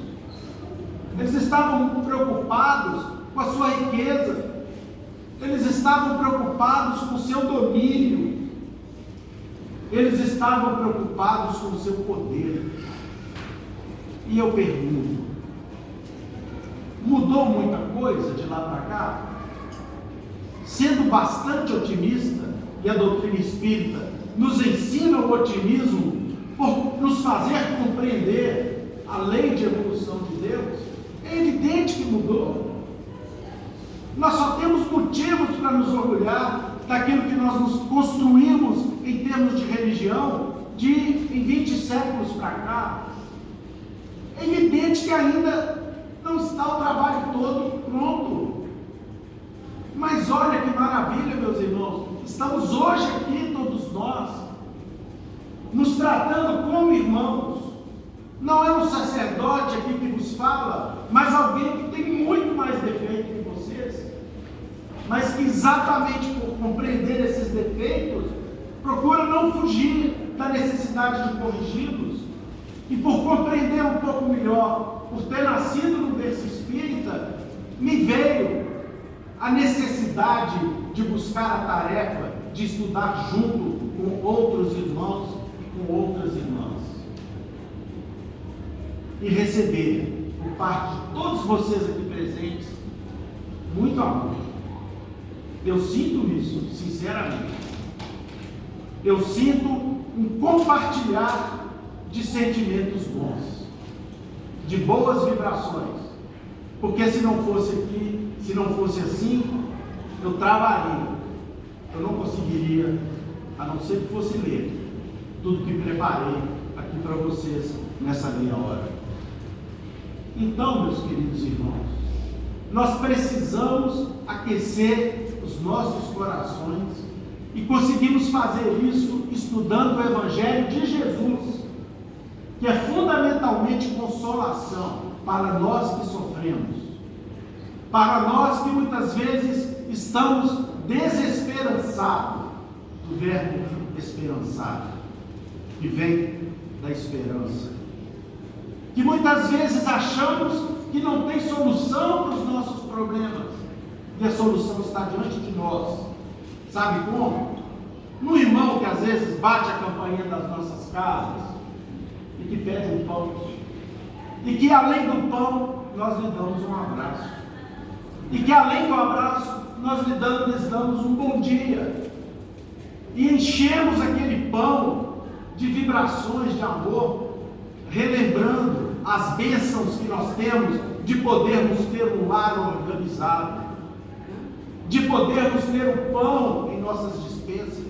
eles estavam preocupados com a sua riqueza, eles estavam preocupados com o seu domínio, eles estavam preocupados com o seu poder. E eu pergunto, mudou muita coisa de lá para cá? Sendo bastante otimista, e a doutrina espírita nos ensina o otimismo por nos fazer compreender a lei de evolução de Deus, é evidente que mudou. Nós só temos motivos para nos orgulhar daquilo que nós nos construímos em termos de religião em 20 séculos para cá. É evidente que ainda não está o trabalho todo pronto. Mas olha que maravilha, meus irmãos, estamos hoje aqui, todos nós, nos tratando como irmãos. Não é um sacerdote aqui que vos fala, mas alguém que tem muito mais defeito que vocês, mas que exatamente por compreender esses defeitos, procura não fugir da necessidade de corrigi-los, e por compreender um pouco melhor, por ter nascido no berço espírita, me veio a necessidade de buscar a tarefa de estudar junto com outros irmãos e com outras irmãs, e receber por parte de todos vocês aqui presentes muito amor. Eu sinto isso, sinceramente. Eu sinto um compartilhar de sentimentos bons, de boas vibrações, porque se não fosse aqui, se não fosse assim, eu travaria, eu não conseguiria, a não ser que fosse ler tudo que preparei aqui para vocês nessa meia hora. Então, meus queridos irmãos, nós precisamos aquecer os nossos corações, e conseguimos fazer isso estudando o Evangelho de Jesus, que é fundamentalmente consolação para nós que sofremos, para nós que muitas vezes estamos desesperançados, do verbo esperançado, que vem da esperança, que muitas vezes achamos que não tem solução para os nossos problemas, e a solução está diante de nós. Sabe como? No irmão que às vezes bate a campainha das nossas casas e que pede um pão, e que além do pão nós lhe damos um abraço, e que além do abraço nós lhes damos um bom dia, e enchemos aquele pão de vibrações de amor, relembrando as bênçãos que nós temos de podermos ter um lar organizado, de podermos ter o pão em nossas despensas,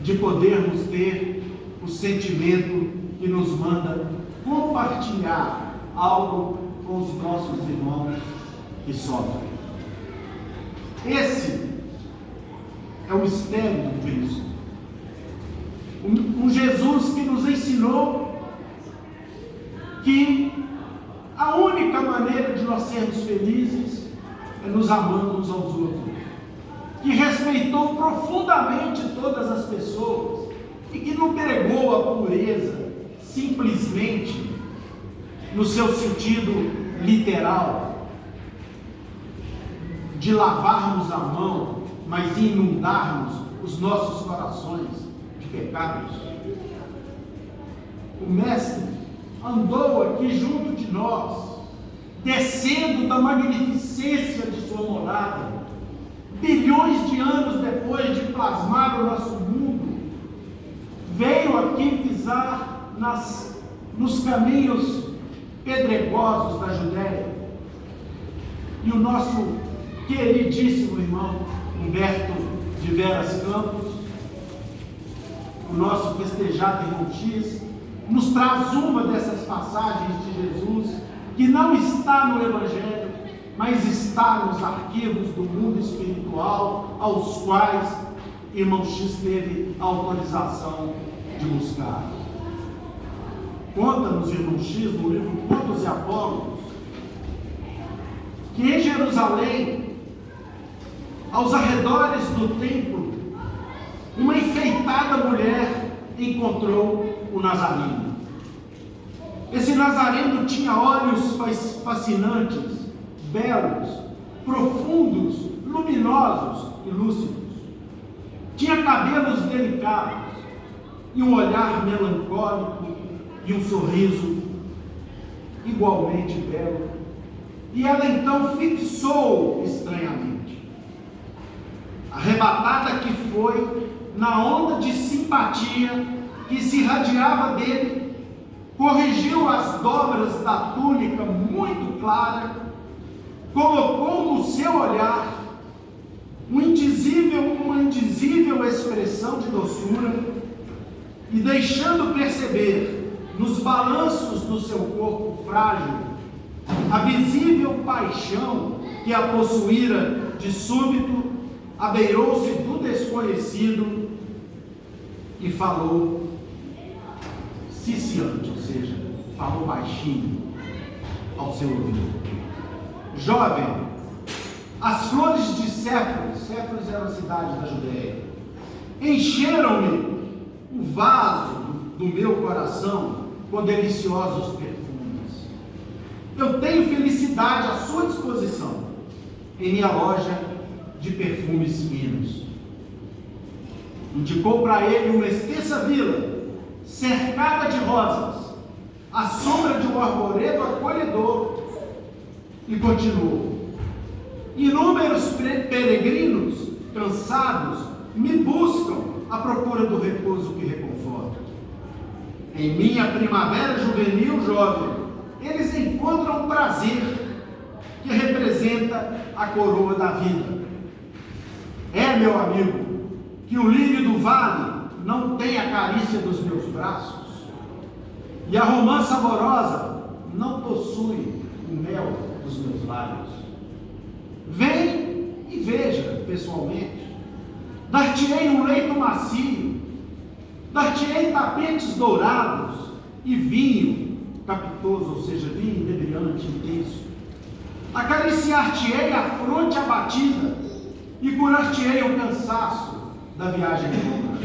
de podermos ter o sentimento que nos manda compartilhar algo com os nossos irmãos que sofrem. Esse é o mistério do Cristo. Um Jesus que nos ensinou que a única maneira de nós sermos felizes é nos amando uns aos outros, que respeitou profundamente todas as pessoas e que não pregou a pureza simplesmente no seu sentido literal, de lavarmos a mão, mas inundarmos os nossos corações de pecados. O Mestre andou aqui junto de nós, descendo da magnificência de sua morada, bilhões de anos depois de plasmar o nosso mundo, veio aqui pisar nos caminhos pedregosos da Judéia. E o nosso queridíssimo irmão Humberto de Veras Campos, o nosso festejado irmão X, nos traz uma dessas passagens de Jesus que não está no Evangelho, mas está nos arquivos do mundo espiritual, aos quais irmão X teve a autorização de buscar. Conta-nos irmão X, no livro Contos e Apólogos, que em Jerusalém, aos arredores do templo, uma enfeitada mulher encontrou o Nazareno. Esse Nazareno tinha olhos fascinantes, belos, profundos, luminosos e lúcidos. Tinha cabelos delicados e um olhar melancólico e um sorriso igualmente belo. E ela então fixou estranhamente. Arrebatada que foi, na onda de simpatia que se irradiava dele, corrigiu as dobras da túnica muito clara, colocou no seu olhar uma indizível expressão de doçura e, deixando perceber nos balanços do seu corpo frágil a visível paixão que a possuíra de súbito, abeirou-se do desconhecido e falou ciciante, ou seja, falou baixinho ao seu ouvido: jovem, as flores de Séforis era a cidade da Judéia, encheram-me o vaso do meu coração com deliciosos perfumes. Eu tenho felicidade à sua disposição em minha loja de perfumes finos. Indicou para ele uma extensa vila, cercada de rosas, à sombra de um arvoredo acolhedor, e continuou: inúmeros peregrinos, cansados, me buscam à procura do repouso que reconforta. Em minha primavera juvenil, jovem, eles encontram prazer que representa a coroa da vida. É, meu amigo, que o lírio do vale não tem a carícia dos meus braços, e a romã saborosa não possui o mel dos meus lábios. Vem e veja pessoalmente. Dar-te-ei um leito macio, dar-te-ei tapetes dourados e vinho capitoso, ou seja, vinho inebriante, intenso. Acariciar-te-ei a fronte abatida e curar-te-ei o cansaço da viagem longa.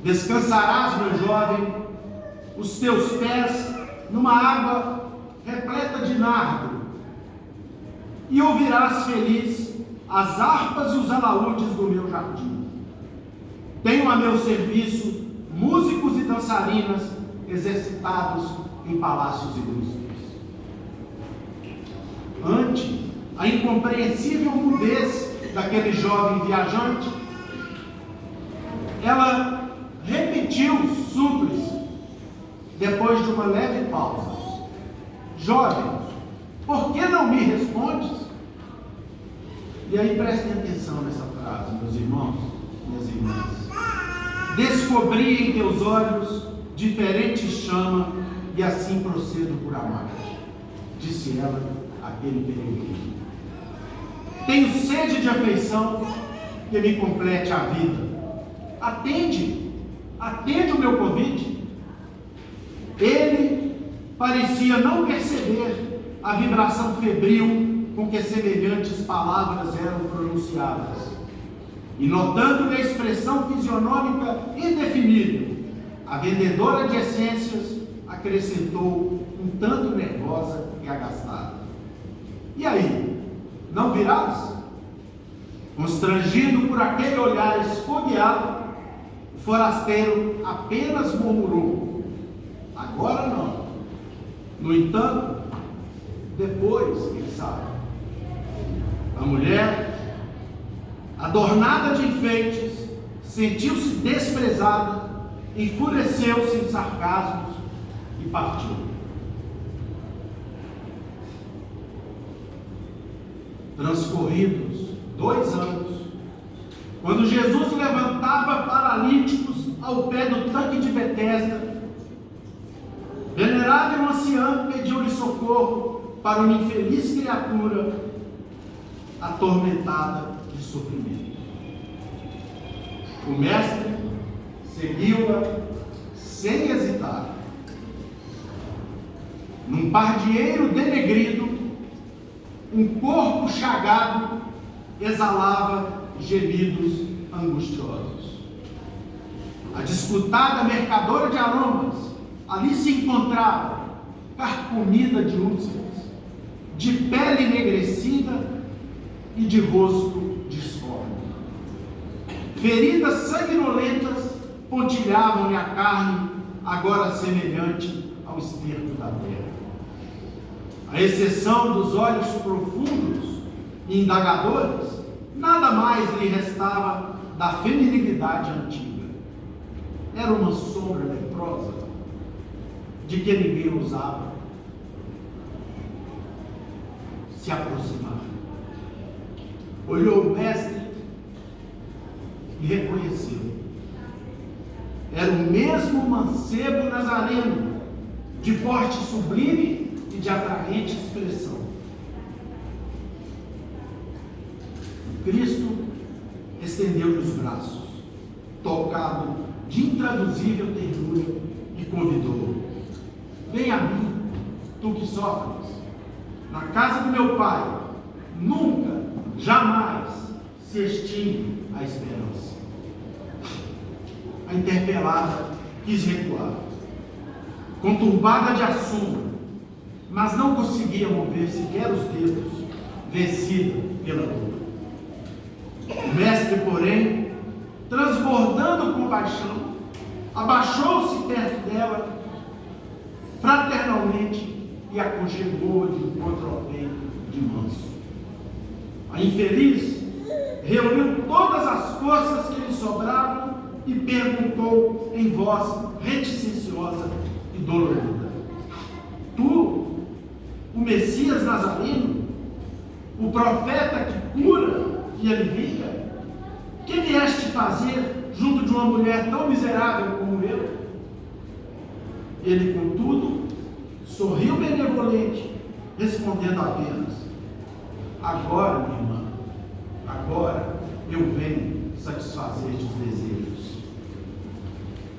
Descansarás, meu jovem, os teus pés numa água repleta de nardo, e ouvirás feliz as harpas e os alaúdes do meu jardim. Tenho a meu serviço músicos e dançarinas exercitados em palácios ilustres. Ante a incompreensível mudez daquele jovem viajante, ela repetiu súplice, depois de uma leve pausa: jovem, por que não me respondes? E aí prestem atenção nessa frase, meus irmãos, minhas irmãs. Descobri em teus olhos diferente chama, e assim procedo por amar-te, disse ela àquele peregrino. Tenho sede de afeição que me complete a vida. Atende o meu convite. Ele parecia não perceber a vibração febril com que semelhantes palavras eram pronunciadas. E notando-lhe a expressão fisionômica indefinível, a vendedora de essências acrescentou, um tanto nervosa e agastada: e aí, não virás? Constrangido por aquele olhar esfogueado, o forasteiro apenas murmurou: agora não. No entanto, depois, quem sabe. A mulher, adornada de enfeites, sentiu-se desprezada, enfureceu-se em sarcasmos e partiu. Transcorridos 2 anos, quando Jesus levantava paralíticos ao pé do tanque de Betesda, venerável ancião pediu-lhe socorro para uma infeliz criatura atormentada de sofrimento. O mestre seguiu-a sem hesitar. Num pardieiro denegrido, um corpo chagado exalava gemidos angustiosos. A disputada mercadora de aromas ali se encontrava, carcomida de úlceras, de pele enegrecida e de rosto disforme. Feridas sanguinolentas pontilhavam-lhe a carne, agora semelhante ao esterco da terra. À exceção dos olhos profundos e indagadores, nada mais lhe restava da feminilidade antiga. Era uma sombra leprosa de que ninguém ousava se aproximar. Olhou o mestre e reconheceu. Era o mesmo mancebo nazareno, de porte sublime e de atraente expressão. Cristo estendeu-lhe os braços, tocado de intraduzível ternura, e convidou: vem a mim, tu que sofres. Na casa do meu Pai nunca, jamais se extingue a esperança. A interpelada quis recuar, conturbada de assombro, mas não conseguia mover sequer os dedos, vencida pela dor. O mestre, porém, transbordando compaixão, abaixou-se perto dela, fraternalmente, e aconchegou-a de encontro ao peito de manso. A infeliz reuniu todas as forças que lhe sobravam e perguntou em voz reticênciosa e dolorida: tu, o Messias Nazareno, o profeta que cura e alivia, que vieste fazer junto de uma mulher tão miserável como eu? Ele, contudo, sorriu benevolente, respondendo apenas: agora, minha irmã, agora eu venho satisfazer-te os desejos.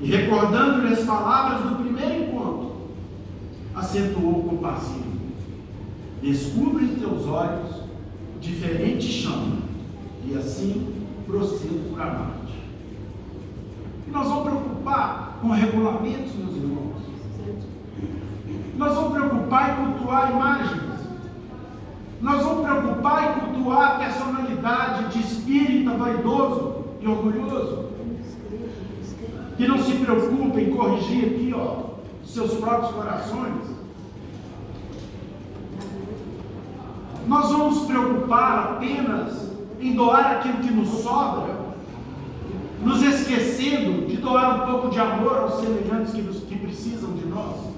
E recordando-lhe as palavras do primeiro encontro, acentuou compassivo: descubra em teus olhos diferente chama, e assim procedo por amar-te. E nós vamos preocupar com regulamentos, meus irmãos. Nós vamos preocupar em cultuar imagens. Nós vamos preocupar em cultuar a personalidade de espírita vaidoso e orgulhoso, que não se preocupa em corrigir aqui, os seus próprios corações. Nós vamos preocupar apenas em doar aquilo que nos sobra, nos esquecendo de doar um pouco de amor aos semelhantes que precisam de nós,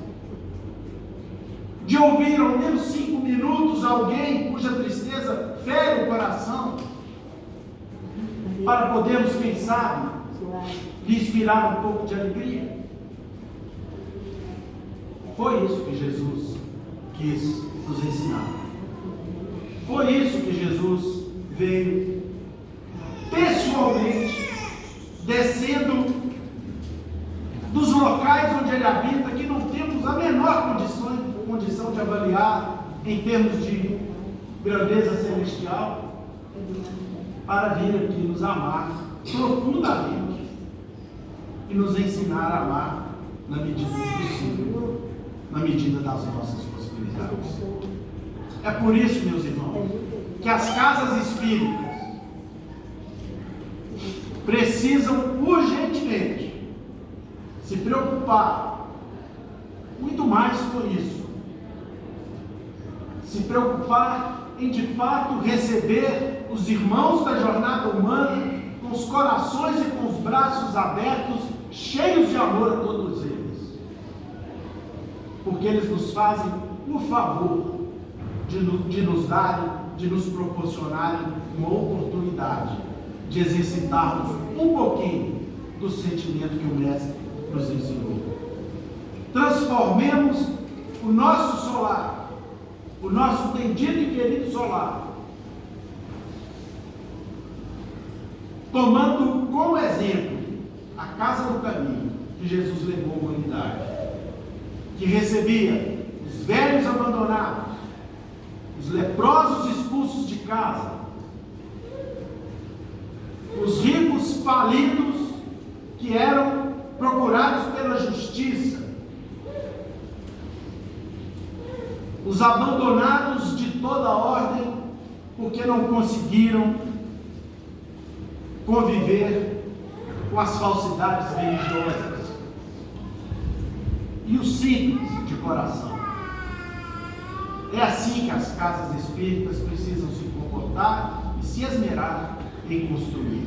de ouvir ao menos 5 minutos alguém cuja tristeza fere o coração, para podermos, quem sabe, lhe inspirava um pouco de alegria? Foi isso que Jesus quis nos ensinar. Foi isso que Jesus veio pessoalmente, descendo dos locais onde ele habita, que não temos a menor condição de avaliar em termos de grandeza celestial, para vir aqui nos amar profundamente e nos ensinar a amar na medida do possível, na medida das nossas possibilidades. É por isso, meus irmãos, que as casas espíritas precisam urgentemente se preocupar muito mais com isso, se preocupar em de fato receber os irmãos da jornada humana com os corações e com os braços abertos, cheios de amor a todos eles, porque eles nos fazem o favor de nos darem, de nos proporcionarem uma oportunidade de exercitarmos um pouquinho do sentimento que o Mestre nos ensinou. Transformemos o nosso solar, o nosso bendito e querido solar, tomando como exemplo a casa do caminho que Jesus levou à humanidade, que recebia os velhos abandonados, os leprosos expulsos de casa, os ricos falidos que eram procurados pela justiça, os abandonados de toda ordem porque não conseguiram conviver com as falsidades religiosas, e os simples de coração. É assim que as casas espíritas precisam se comportar e se esmerar em construir,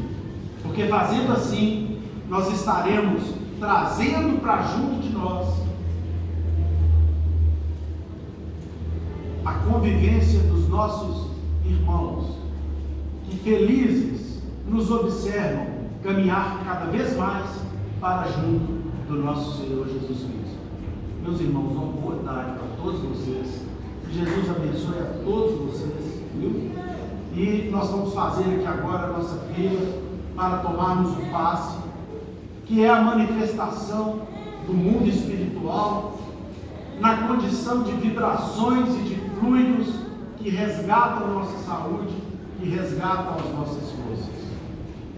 porque fazendo assim nós estaremos trazendo para junto de nós a convivência dos nossos irmãos, que felizes nos observam caminhar cada vez mais para junto do nosso Senhor Jesus Cristo. Meus irmãos, uma boa tarde para todos vocês. Que Jesus abençoe a todos vocês, viu? E nós vamos fazer aqui agora a nossa fila para tomarmos o passe, que é a manifestação do mundo espiritual na condição de vibrações e de fluidos que resgatam a nossa saúde e resgatam as nossas forças.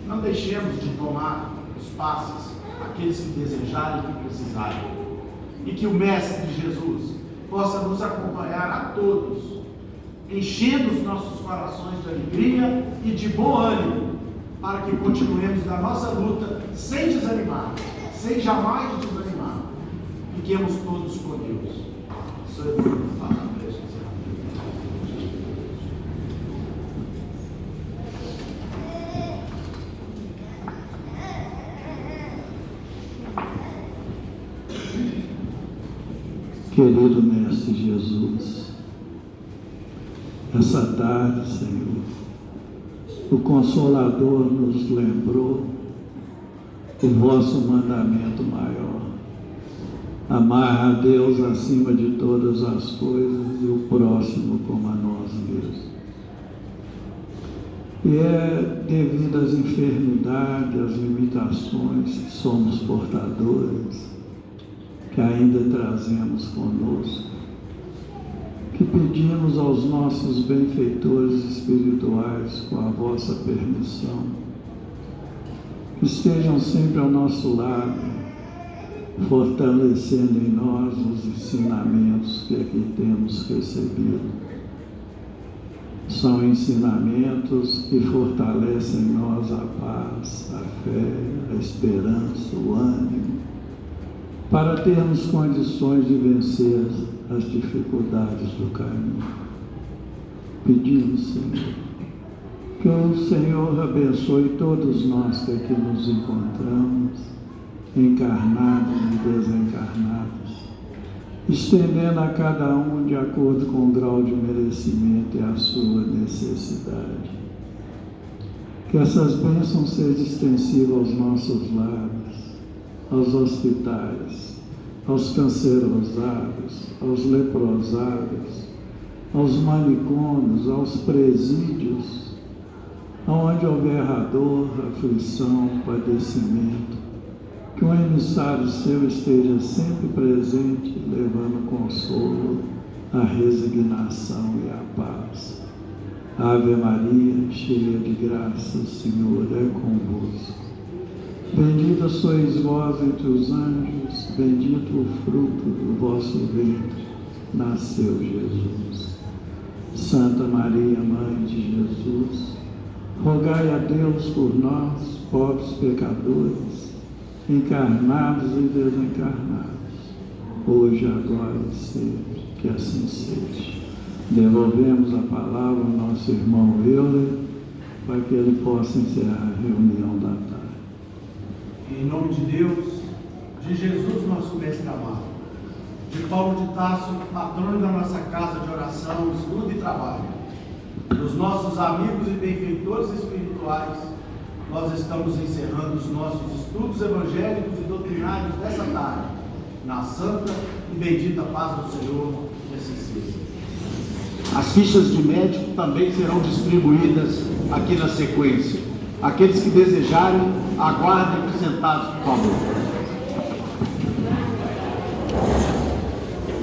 Não deixemos de tomar os passes, aqueles que desejarem e que precisarem, e que o Mestre de Jesus possa nos acompanhar a todos, enchendo os nossos corações de alegria e de bom ânimo, para que continuemos na nossa luta sem desanimar, sem jamais desanimar. Fiquemos todos com Deus. Sou eu que faço a prece. Querido Mestre Jesus, essa tarde, Senhor, o Consolador nos lembrou o vosso mandamento maior: amar a Deus acima de todas as coisas e o próximo como a nós mesmos. E é devido às enfermidades, às limitações que somos portadores, que ainda trazemos conosco, que pedimos aos nossos benfeitores espirituais, com a vossa permissão, que estejam sempre ao nosso lado, fortalecendo em nós os ensinamentos que aqui temos recebido. São ensinamentos que fortalecem em nós a paz, a fé, a esperança, o ânimo, para termos condições de vencer as dificuldades do caminho. Pedimos, Senhor, que o Senhor abençoe todos nós que aqui nos encontramos, encarnados e desencarnados, estendendo a cada um de acordo com o grau de merecimento e a sua necessidade. Que essas bênçãos sejam extensivas aos nossos lares, aos hospitais, aos cancerosados, aos leprosados, aos manicômios, aos presídios, aonde houver dor, aflição, padecimento, que um emissário seu esteja sempre presente, levando consolo, a resignação e a paz. Ave Maria, cheia de graça, o Senhor é convosco. Bendita sois vós entre os anjos, bendito o fruto do vosso ventre, nasceu Jesus. Santa Maria, Mãe de Jesus, rogai a Deus por nós, pobres pecadores, encarnados e desencarnados, hoje, agora e sempre, que assim seja. Devolvemos a palavra ao nosso irmão Euler, para que ele possa encerrar a reunião da tarde. Em nome de Deus, de Jesus, nosso mestre amado, de Paulo de Tarso, patrono da nossa casa de oração, estudo e trabalho, dos nossos amigos e benfeitores espirituais, nós estamos encerrando os nossos estudos evangélicos e doutrinários dessa tarde, na santa e bendita paz do Senhor, que assim seja. As fichas de médico também serão distribuídas aqui na sequência. Aqueles que desejarem, aguardem sentados, por favor.